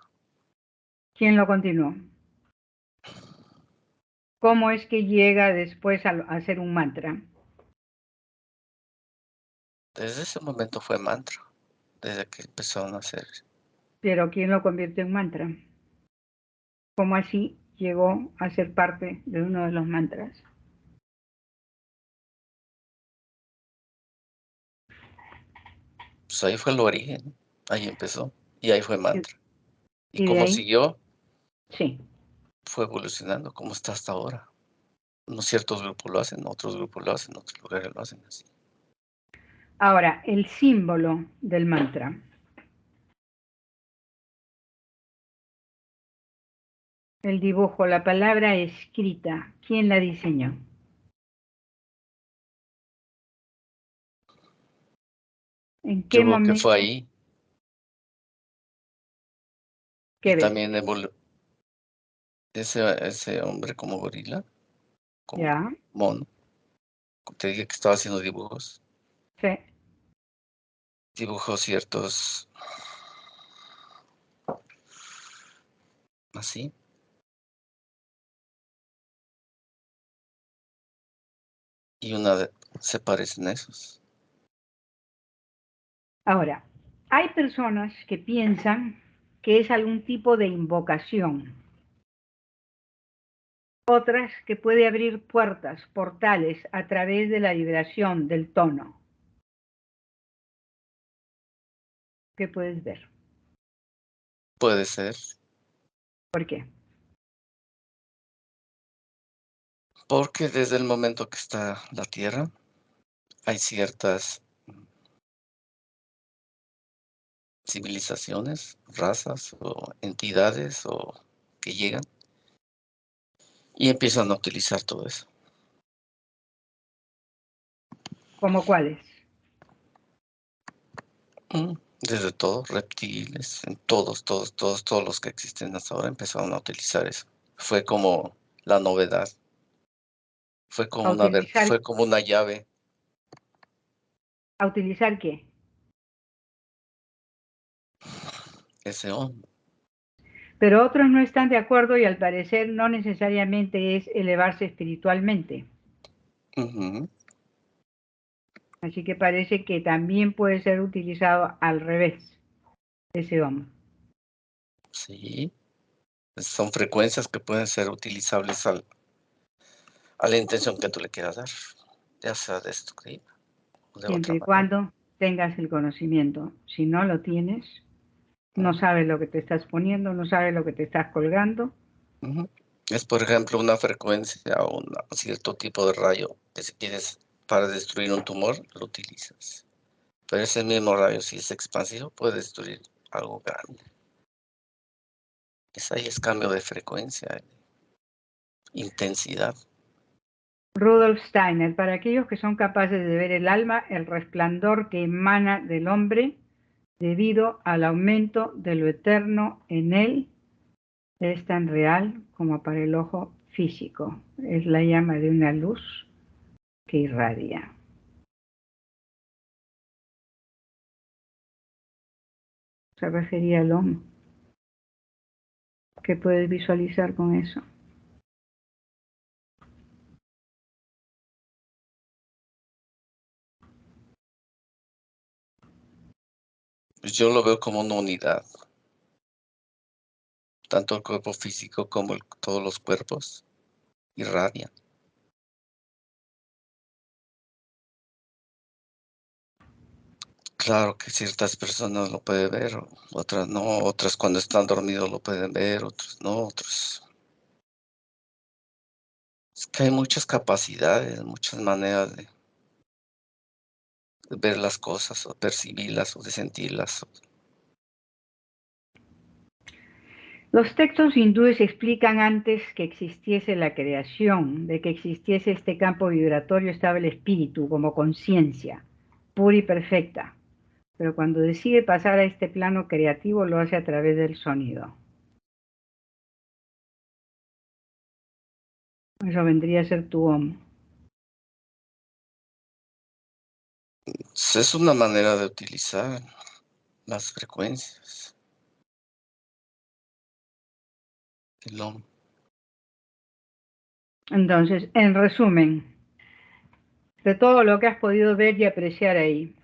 ¿Quién lo continuó? ¿Cómo es que llega después a ser un mantra? Desde ese momento fue mantra, desde que empezaron a hacer. Pero ¿quién lo convierte en mantra? ¿Cómo así llegó a ser parte de uno de los mantras? Pues ahí fue el origen, ahí empezó, y ahí fue Y, mantra. Y y de como ahí, siguió, sí. fue evolucionando, como está hasta ahora. Unos ciertos grupos lo hacen, otros grupos lo hacen, otros lugares lo hacen así. Ahora, el símbolo del mantra. El dibujo, la palabra escrita. ¿Quién la diseñó? ¿En qué Yo veo que fue momento? ahí, y ¿Qué ves? también ese hombre como gorila, como Ya, mono, te dije que estaba haciendo dibujos, sí. dibujó ciertos, así, y se parecen a esos. Ahora, hay personas que piensan que es algún tipo de invocación, otras que puede abrir puertas, portales a través de la vibración del tono. ¿Qué puedes ver? Puede ser, ¿Por qué? porque desde el momento que está la Tierra, hay ciertas civilizaciones, razas o entidades que llegan y empiezan a utilizar todo eso. ¿Cómo cuáles? Desde todos, reptiles, en todos los que existen hasta ahora empezaron a utilizar eso. Fue como la novedad, ¿A utilizar, fue como una llave. a utilizar qué? Ese on. Pero otros no están de acuerdo y al parecer no necesariamente es elevarse espiritualmente. Ujú. Así que parece que también puede ser utilizado al revés, ese OM. Sí, son frecuencias que pueden ser utilizables a la intención que tú le quieras dar, ya sea destructiva o de Siempre otra y manera. cuando tengas el conocimiento. Si no lo tienes, no Ujú, sabes lo que te estás poniendo, no sabes lo que te estás colgando. ujú. Es, por ejemplo, una frecuencia o un cierto tipo de rayo que si quieres para destruir un tumor, lo utilizas. Pero ese mismo rayo, si es expansivo, puede destruir algo grande. Ahí es cambio de frecuencia, intensidad. Rudolf Steiner, para aquellos que son capaces de ver el alma, el resplandor que emana del hombre debido al aumento de lo eterno en él es tan real como para el ojo físico. Es la llama de una luz que irradia. Se refería al Om. ¿Qué puedes visualizar con eso? Pues yo lo veo como una unidad. Tanto el cuerpo físico como todos los cuerpos irradian. Claro que ciertas personas lo pueden ver, otras no, otras cuando están dormidos lo pueden ver, otros no, otros. Es que hay muchas capacidades, muchas maneras de ver las cosas, o percibirlas, o de sentirlas. Los textos hindúes explican antes que existiese la creación, de que existiese este campo vibratorio, estaba el espíritu como conciencia, pura y perfecta. Pero cuando decide pasar a este plano creativo lo hace a través del sonido. Eso vendría a ser tu Om. Es una manera de utilizar las frecuencias. El Om. Entonces, en resumen, de todo lo que has podido ver y apreciar ahí,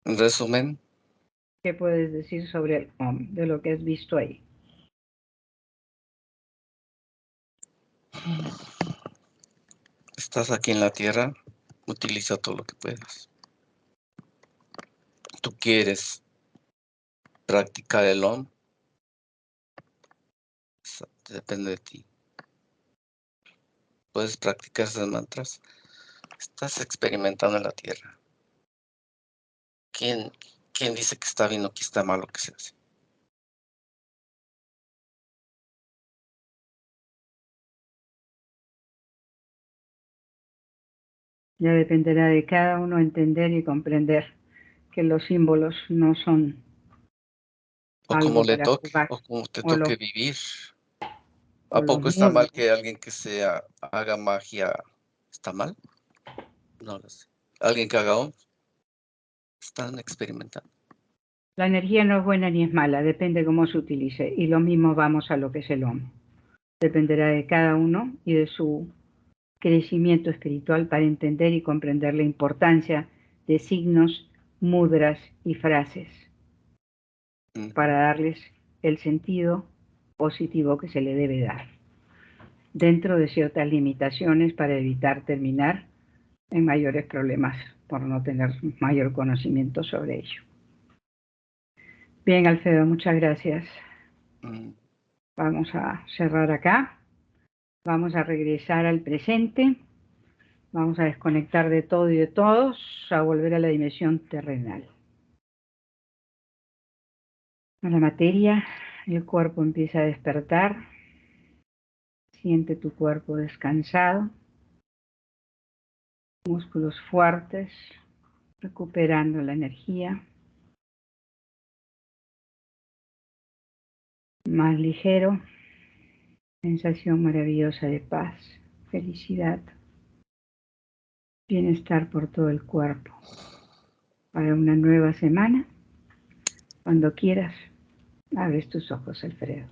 En resumen, ¿qué puedes decir sobre el Om, de lo que has visto ahí? estás aquí en la Tierra, utiliza todo lo que puedas. Tú quieres practicar el Om, depende de ti. Puedes practicar esos mantras. Estás experimentando en la Tierra. ¿Quién dice que está bien o que está mal lo que se hace? Ya dependerá de cada uno entender y comprender que los símbolos no son O como algo le para toque, jugar, o como te o toque los, vivir. ¿A o los poco está mal módulos. que alguien que haga magia está mal? No lo sé. Alguien que haga Om, están experimentando. La energía no es buena ni es mala, depende cómo se utilice. Y lo mismo vamos a lo que es el Om. Dependerá de cada uno y de su crecimiento espiritual para entender y comprender la importancia de signos, mudras y frases para darles el sentido positivo que se le debe dar, dentro de ciertas limitaciones para evitar terminar en mayores problemas por no tener mayor conocimiento sobre ello. Bien, Alfredo, muchas gracias. Vamos a cerrar acá. Vamos a regresar al presente. Vamos a desconectar de todo y de todos, a volver a la dimensión terrenal. A la materia, el cuerpo empieza a despertar. Siente tu cuerpo descansado. Músculos fuertes, recuperando la energía. Más ligero. Sensación maravillosa de paz, felicidad, bienestar por todo el cuerpo. Para una nueva semana, cuando quieras, abres tus ojos, Alfredo.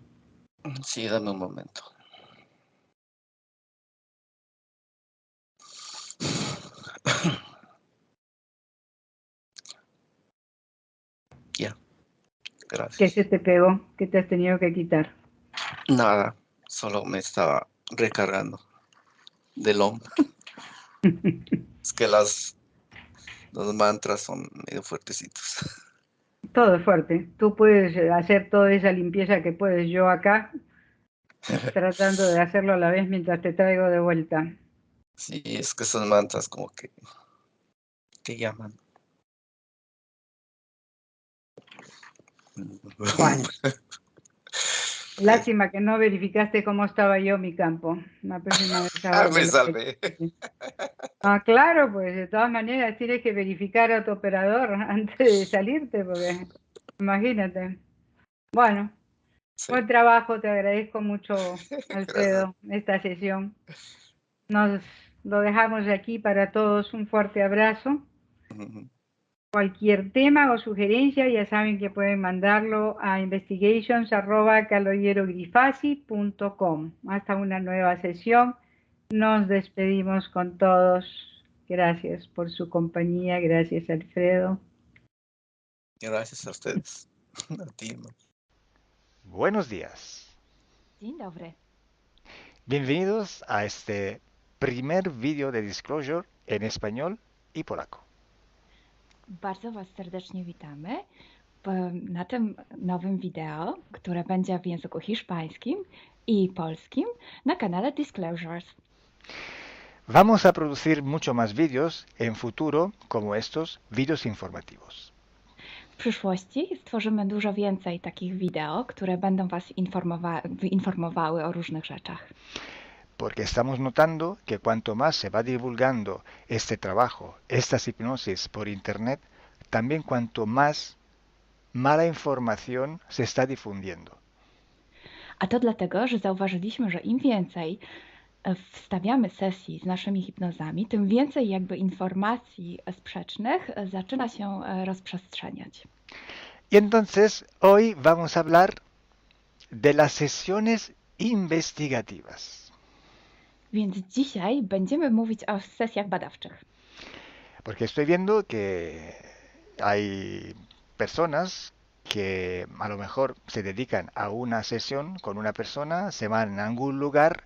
Sí, dame un momento. Ya, ¿Qué se gracias. te pegó? ¿Qué te has tenido que quitar? Nada, solo me estaba recargando del Om. Es que los mantras son medio fuertecitos. Todo es fuerte. Tú puedes hacer toda esa limpieza que puedes. Yo acá, tratando de hacerlo a la vez mientras te traigo de vuelta. Sí, es que esos mantras como que llaman. Bueno, lástima que no verificaste cómo estaba yo mi campo. La próxima vez ahora que Me lo salvé. verifiques. Ah, claro, pues de todas maneras tienes que verificar a tu operador antes de salirte, porque imagínate. Bueno, Sí. buen trabajo, te agradezco mucho, Gracias. Alfredo, esta sesión. Nos lo dejamos aquí para todos. Un fuerte abrazo. Ujú. Cualquier tema o sugerencia, ya saben que pueden mandarlo a investigations@calogierogrifasi.com. Hasta una nueva sesión. Nos despedimos con todos. Gracias por su compañía. Gracias, Alfredo. Gracias a ustedes. A ti, ¿no? Buenos días. Dzień dobry. Bienvenidos a este primer vídeo de Disclosure en español y polaco. Bardzo Was serdecznie witamy na tym nowym wideo, które będzie w języku hiszpańskim i polskim na kanale Disclosures. Vamos a producir mucho más vídeos en futuro como estos vídeos informativos. W przyszłości stworzymy dużo więcej takich wideo, które będą Was informowały o różnych rzeczach. Porque estamos notando que cuanto más se va divulgando este trabajo, estas hipnosis por internet, también cuanto más mala información se está difundiendo. A to dlatego, że zauważyliśmy, że im więcej wstawiamy sesji z naszymi hipnozami, tym więcej jakby informacji sprzecznych zaczyna się rozprzestrzeniać. Y entonces hoy vamos a hablar de las sesiones investigativas. Więc dzisiaj będziemy mówić o sesjach badawczych. Porque estoy viendo que hay personas que a lo mejor se dedican a una sesión con una persona, se van a algún lugar,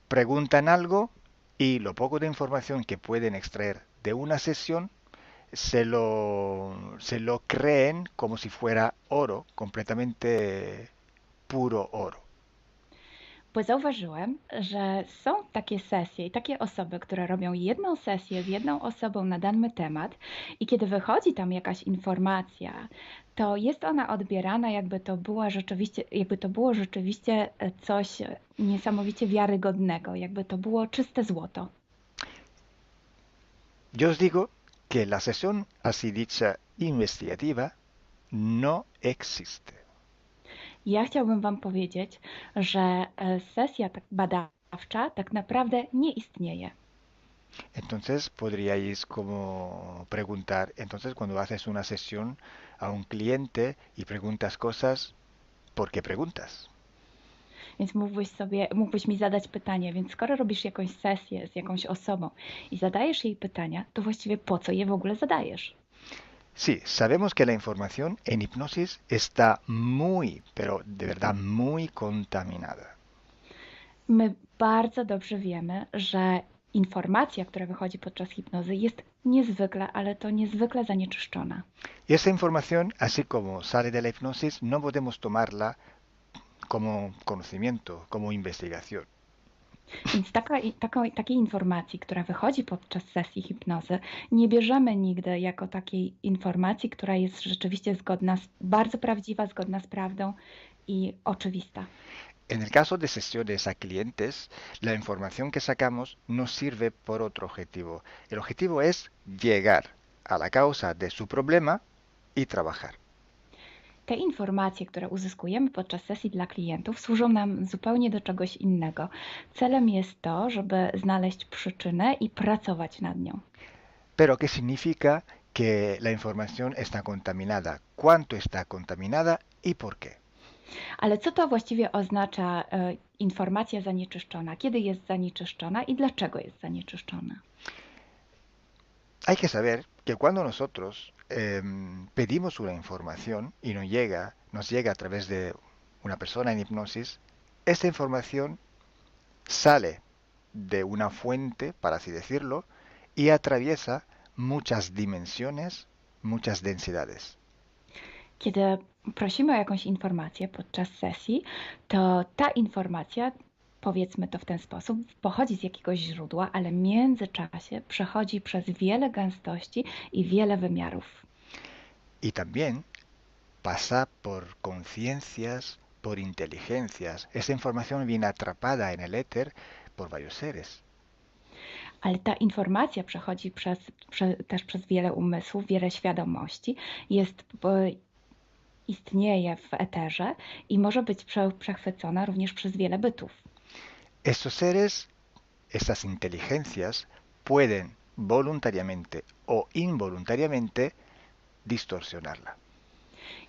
preguntan algo y lo poco de información que pueden extraer de una sesión se lo creen como si fuera oro, completamente puro oro. Bo zauważyłem, że są takie sesje i takie osoby, które robią jedną sesję z jedną osobą na dany temat i kiedy wychodzi tam jakaś informacja, to jest ona odbierana jakby to było rzeczywiście coś niesamowicie wiarygodnego, jakby to było czyste złoto. Yo os digo que la sesión así dicha investigativa no existe. Ja chciałbym Wam powiedzieć, że sesja badawcza tak naprawdę nie istnieje. Entonces podríais como preguntar, entonces cuando haces una sesión a un cliente y preguntas cosas, ¿por qué preguntas? Więc mógłbyś mi zadać pytanie, więc skoro robisz jakąś sesję z jakąś osobą i zadajesz jej pytania, to właściwie po co je w ogóle zadajesz? Sí, sabemos que la información en hipnosis está muy, pero de verdad muy contaminada. My bardzo dobrze wiemy, że informacja, która wychodzi podczas hipnozy jest niezwykle, ale to niezwykle zanieczyszczona. Y esa información, así como sale de la hipnosis, no podemos tomarla como conocimiento, como investigación. Więc takiej informacji, która wychodzi podczas sesji hipnozy, nie bierzemy nigdy jako takiej informacji, która jest rzeczywiście bardzo prawdziwa, zgodna z prawdą i oczywista. En el caso de sesiones a clientes, la información que sacamos nos sirve por otro objetivo. El objetivo es llegar a la causa de su problema y trabajar. Te informacje, które uzyskujemy podczas sesji dla klientów, służą nam zupełnie do czegoś innego. Celem jest to, żeby znaleźć przyczynę i pracować nad nią. Pero ¿qué significa que la información está contaminada? ¿Cuánto está contaminada y por qué? Ale co to właściwie oznacza informacja zanieczyszczona? Kiedy jest zanieczyszczona i dlaczego jest zanieczyszczona? Hay que saber que cuando nosotros pedimos una información y nos llega a través de una persona en hipnosis, esta información sale de una fuente, para así decirlo, y atraviesa muchas dimensiones, muchas densidades. Kiedy prosimy o jakąś informację podczas sesji, to ta informacja, powiedzmy to w ten sposób, pochodzi z jakiegoś źródła, ale w międzyczasie przechodzi przez wiele gęstości i wiele wymiarów. Y también pasa por conciencias, por inteligencias. Esa información viene atrapada en el éter por varios seres. Ale ta informacja przechodzi też przez wiele umysłów, wiele świadomości, istnieje w eterze i może być przechwycona również przez wiele bytów. Estos seres, estas inteligencias, pueden voluntariamente o involuntariamente distorsionarla.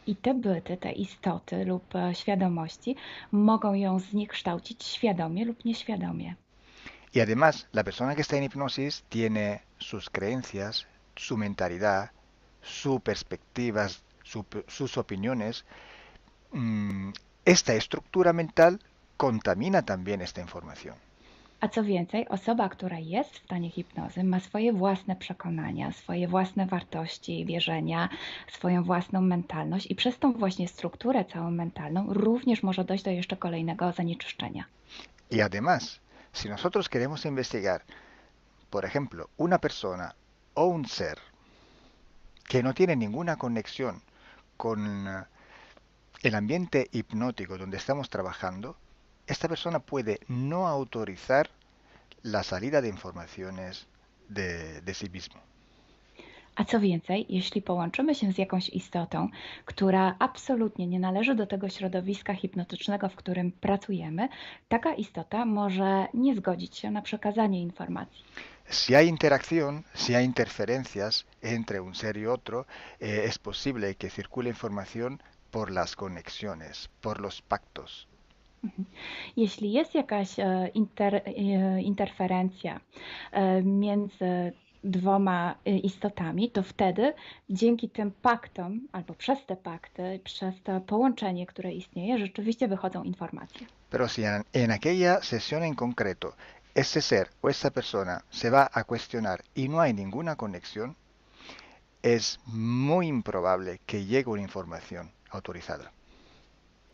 I te byty, te istoty lub świadomości mogą ją zniekształcić świadomie lub nieświadomie. Y además, la persona que está en hipnosis tiene sus creencias, su mentalidad, sus perspectivas, sus opiniones. Esta estructura mental contamina también esta información. A co więcej, osoba, która jest w stanie hipnozy, ma swoje własne przekonania, swoje własne wartości i wierzenia, swoją własną mentalność i przez tą właśnie strukturę całą mentalną również może dojść do jeszcze kolejnego zanieczyszczenia. Y además, si nosotros queremos investigar, por ejemplo, una persona o un ser que no tiene ninguna conexión con el ambiente hipnótico donde estamos trabajando, esta persona puede no autorizar la salida de informaciones de sí mismo. A co więcej, jeśli połączymy się z jakąś istotą, która absolutnie nie należy do tego środowiska hipnotycznego, w którym pracujemy, taka istota może nie zgodzić się na przekazanie informacji. Si hay interacción, si hay interferencias entre un ser y otro, es posible que circule información por las conexiones, por los pactos. Jeśli jest jakaś interferencja między dwoma istotami, to wtedy dzięki tym paktom, albo przez te pakty, przez to połączenie, które istnieje, rzeczywiście wychodzą informacje. Pero si en aquella sesión en concreto ese ser o esa persona se va a cuestionar y no hay ninguna conexión, es muy improbable que llegue una información autorizada.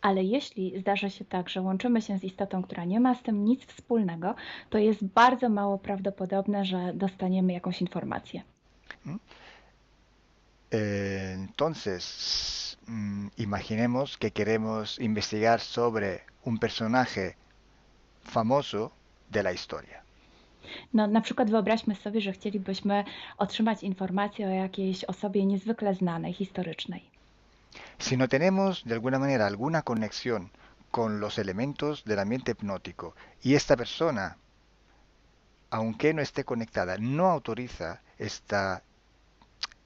Ale jeśli zdarzy się tak, że łączymy się z istotą, która nie ma z tym nic wspólnego, to jest bardzo mało prawdopodobne, że dostaniemy jakąś informację. Entonces, imaginemos que queremos investigar sobre un personaje famoso de la historia. No, na przykład wyobraźmy sobie, że chcielibyśmy otrzymać informację o jakiejś osobie niezwykle znanej, historycznej. Si no tenemos de alguna manera alguna conexión con los elementos del ambiente hipnótico y esta persona, aunque no esté conectada, no autoriza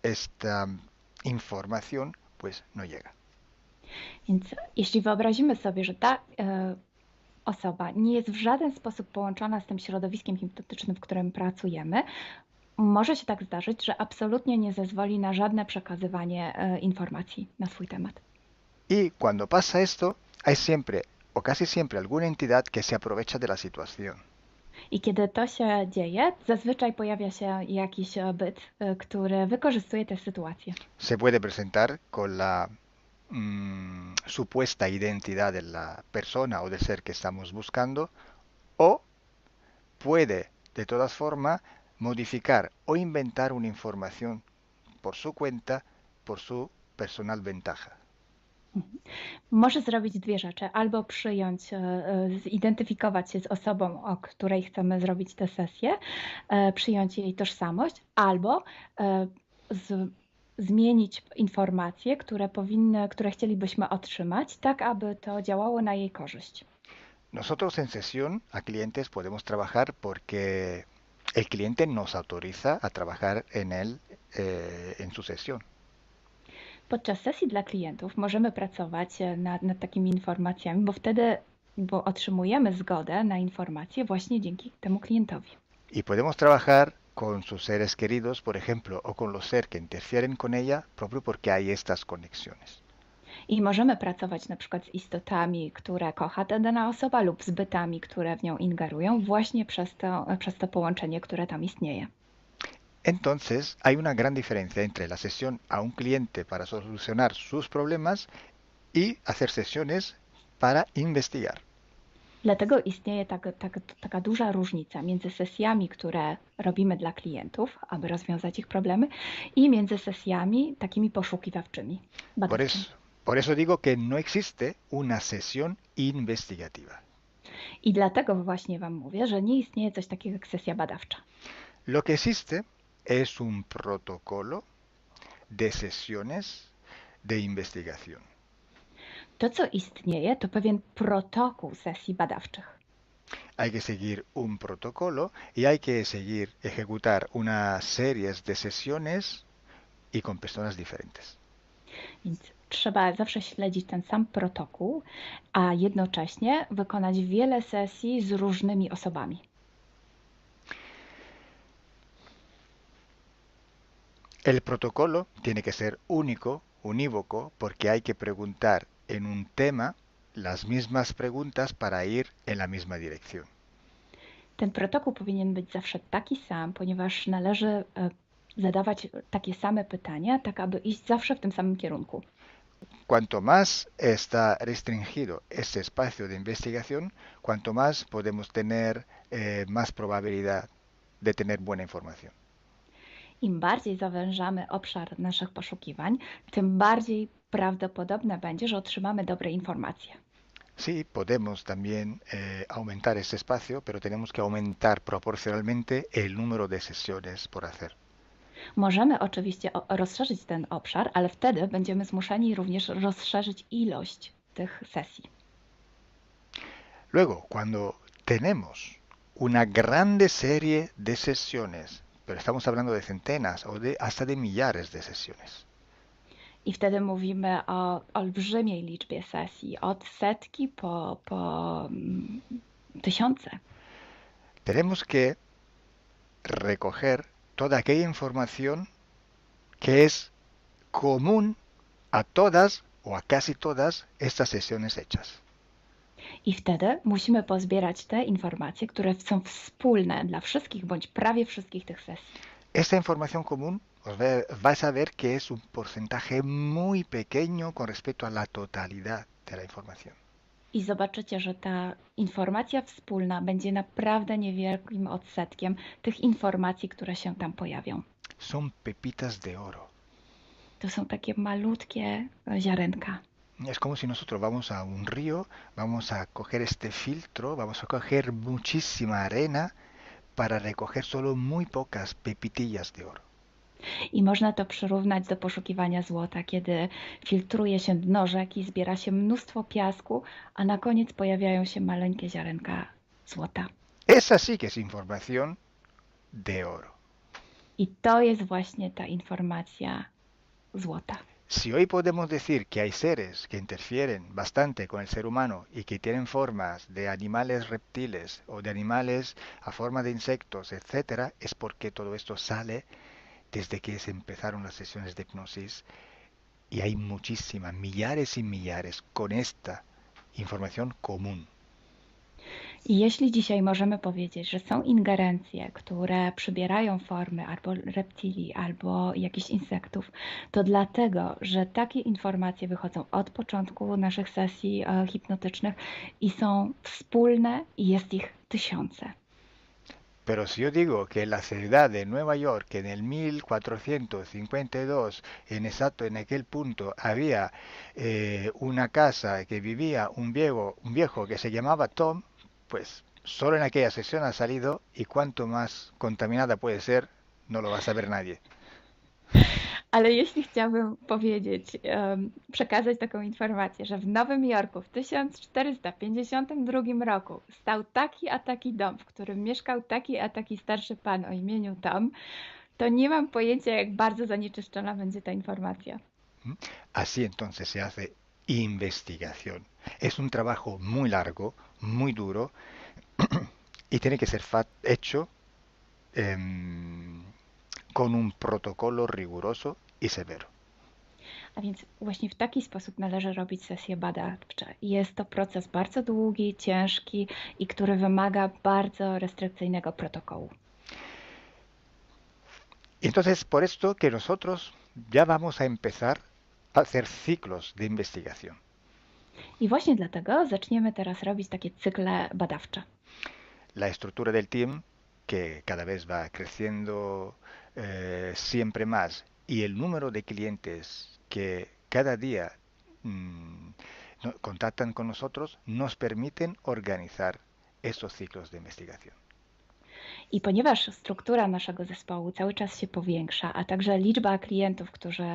esta información, pues no llega. Więc jeśli wyobrazimy sobie, że ta osoba nie jest w żaden sposób połączona z tym środowiskiem hipnotycznym, w którym pracujemy, może się tak zdarzyć, że absolutnie nie zezwoli na żadne przekazywanie informacji na swój temat. Y cuando pasa esto, hay siempre o casi siempre alguna entidad que se aprovecha de la situación. I kiedy to się dzieje, zazwyczaj pojawia się jakiś byt, który wykorzystuje tę sytuację. Se puede presentar con la supuesta identidad de la persona o del ser que estamos buscando, o puede de todas formas modificar o inventar una información por su cuenta, por su personal ventaja. Może zrobić dwie rzeczy. Albo zidentyfikować się z osobą, o której chcemy zrobić tę sesję, przyjąć jej tożsamość, albo zmienić informacje, które chcielibyśmy otrzymać, tak aby to działało na jej korzyść. Nosotros en sesión a clientes podemos trabajar porque el cliente nos autoriza a trabajar en su sesión. Podczas sesji dla klientów możemy pracować nad takimi informacjami, bo otrzymujemy zgodę na informacje właśnie dzięki temu klientowi. Y podemos trabajar con sus seres queridos, por ejemplo, o con los seres que interfieren con ella, propio porque hay estas conexiones. I możemy pracować na przykład z istotami, które kocha ta dana osoba, lub z bytami, które w nią ingerują, właśnie przez to połączenie, które tam istnieje. Entonces, hay una gran diferencia entre la sesión a un cliente para solucionar sus problemas y hacer sesiones para investigar. Dlatego istnieje taka duża różnica między sesjami, które robimy dla klientów, aby rozwiązać ich problemy, i między sesjami takimi poszukiwawczymi, badawczymi. Por eso digo que no existe una sesión investigativa. I dlatego właśnie Wam mówię, że nie istnieje coś takiego jak sesja badawcza. Lo que existe es un protocolo de sesiones de investigación. To, co istnieje, to pewien protokół sesji badawczych. Hay que seguir un protocolo y hay que ejecutar unas series de sesiones y con personas diferentes. Więc trzeba zawsze śledzić ten sam protokół, a jednocześnie wykonać wiele sesji z różnymi osobami. El protocolo tiene que ser único, unívoco, porque hay que preguntar en un tema las mismas preguntas para ir en la misma dirección. Ten protokół powinien być zawsze taki sam, ponieważ należy zadawać takie same pytania, tak aby iść zawsze w tym samym kierunku. Cuanto más está restringido ese espacio de investigación, cuanto más podemos tener más probabilidad de tener buena información. Im bardziej zawężamy obszar naszych poszukiwań, tym bardziej prawdopodobne będzie, że otrzymamy dobre informacje. Sí, podemos también aumentar ese espacio, pero tenemos que aumentar proporcionalmente el número de sesiones por hacer. Możemy oczywiście rozszerzyć ten obszar, ale wtedy będziemy zmuszeni również rozszerzyć ilość tych sesji. Luego, cuando tenemos una grande serie de sesiones, pero estamos hablando de centenas o hasta de millares de sesiones, I wtedy mówimy o olbrzymiej liczbie sesji, od setki po tysiące. tenemos que recoger toda aquella información que es común a todas o a casi todas estas sesiones hechas. I wtedy musimy pozbierać te informacje, które są wspólne dla wszystkich bądź prawie wszystkich tych sesji. Esta información común vais a ver que es un porcentaje muy pequeño con respecto a la totalidad de la información. I zobaczycie, że ta informacja wspólna będzie naprawdę niewielkim odsetkiem tych informacji, które się tam pojawią. Son pepitas de oro. To są takie malutkie ziarenka. Es como si nosotros vamos a un río, vamos a coger este filtro, vamos a coger muchísima arena para recoger solo muy pocas pepitillas de oro. I można to przyrównać do poszukiwania złota, kiedy filtruje się dno rzeki, zbiera się mnóstwo piasku, a na koniec pojawiają się maleńkie ziarenka złota. Esa sí que es información de oro. I to jest właśnie ta informacja złota. Si hoy podemos decir que hay seres que interfieren bastante con el ser humano y que tienen formas de animales reptiles o de animales a forma de insectos, etc., es porque todo esto sale desde que se empezaron las sesiones de hipnosis y hay muchísimas, millares y millares con esta información común. I jeśli dzisiaj możemy powiedzieć, że są ingerencje, które przybierają formy albo reptilii, albo jakichś insektów, to dlatego, że takie informacje wychodzą od początku naszych sesji hipnotycznych i są wspólne i jest ich tysiące. Pero si yo digo que en la ciudad de Nueva York en el 1452, en aquel punto, había una casa que vivía un viejo que se llamaba Tom, pues solo en aquella sesión ha salido y cuanto más contaminada puede ser, no lo va a saber nadie. Ale jeśli chciałbym powiedzieć, przekazać taką informację, że w Nowym Jorku w 1452 roku stał taki a taki dom, w którym mieszkał taki a taki starszy pan o imieniu Tom, to nie mam pojęcia, jak bardzo zanieczyszczona będzie ta informacja. Así entonces se hace investigación. Es un trabajo muy largo, muy duro y tiene que ser hecho con un protocolo riguroso y severo. A więc właśnie w taki sposób należy robić sesje badawcze. Jest to proces bardzo długi, ciężki i który wymaga bardzo restrykcyjnego protokołu. Entonces, por esto que nosotros ya vamos a empezar a hacer ciclos de investigación. I właśnie dlatego zaczniemy teraz robić takie cykle badawcze. La estructura del team, que cada vez va creciendo siempre más, y el número de clientes que cada día contactan con nosotros, nos permiten organizar estos ciclos de investigación. I ponieważ struktura naszego zespołu cały czas się powiększa, a także liczba klientów,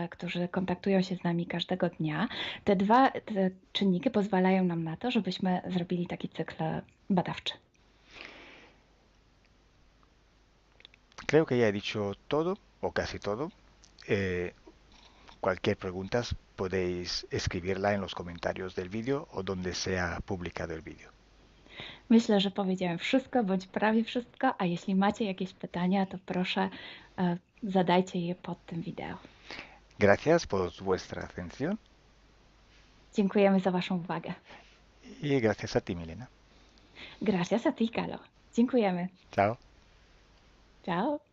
którzy kontaktują się z nami każdego dnia, te czynniki pozwalają nam na to, żebyśmy zrobili taki cykl badawczy. Creo que ya he dicho todo, o casi todo. Cualquier pregunta podéis escribirla en los comentarios del vídeo o donde sea publicado el vídeo. Myślę, że powiedziałem wszystko, bądź prawie wszystko, a jeśli macie jakieś pytania, to proszę zadajcie je pod tym wideo. Gracias por vuestra atención. Dziękujemy za Waszą uwagę. Y gracias a ti, Milena. Gracias a ti, Kalo. Dziękujemy. Chao. Ciao.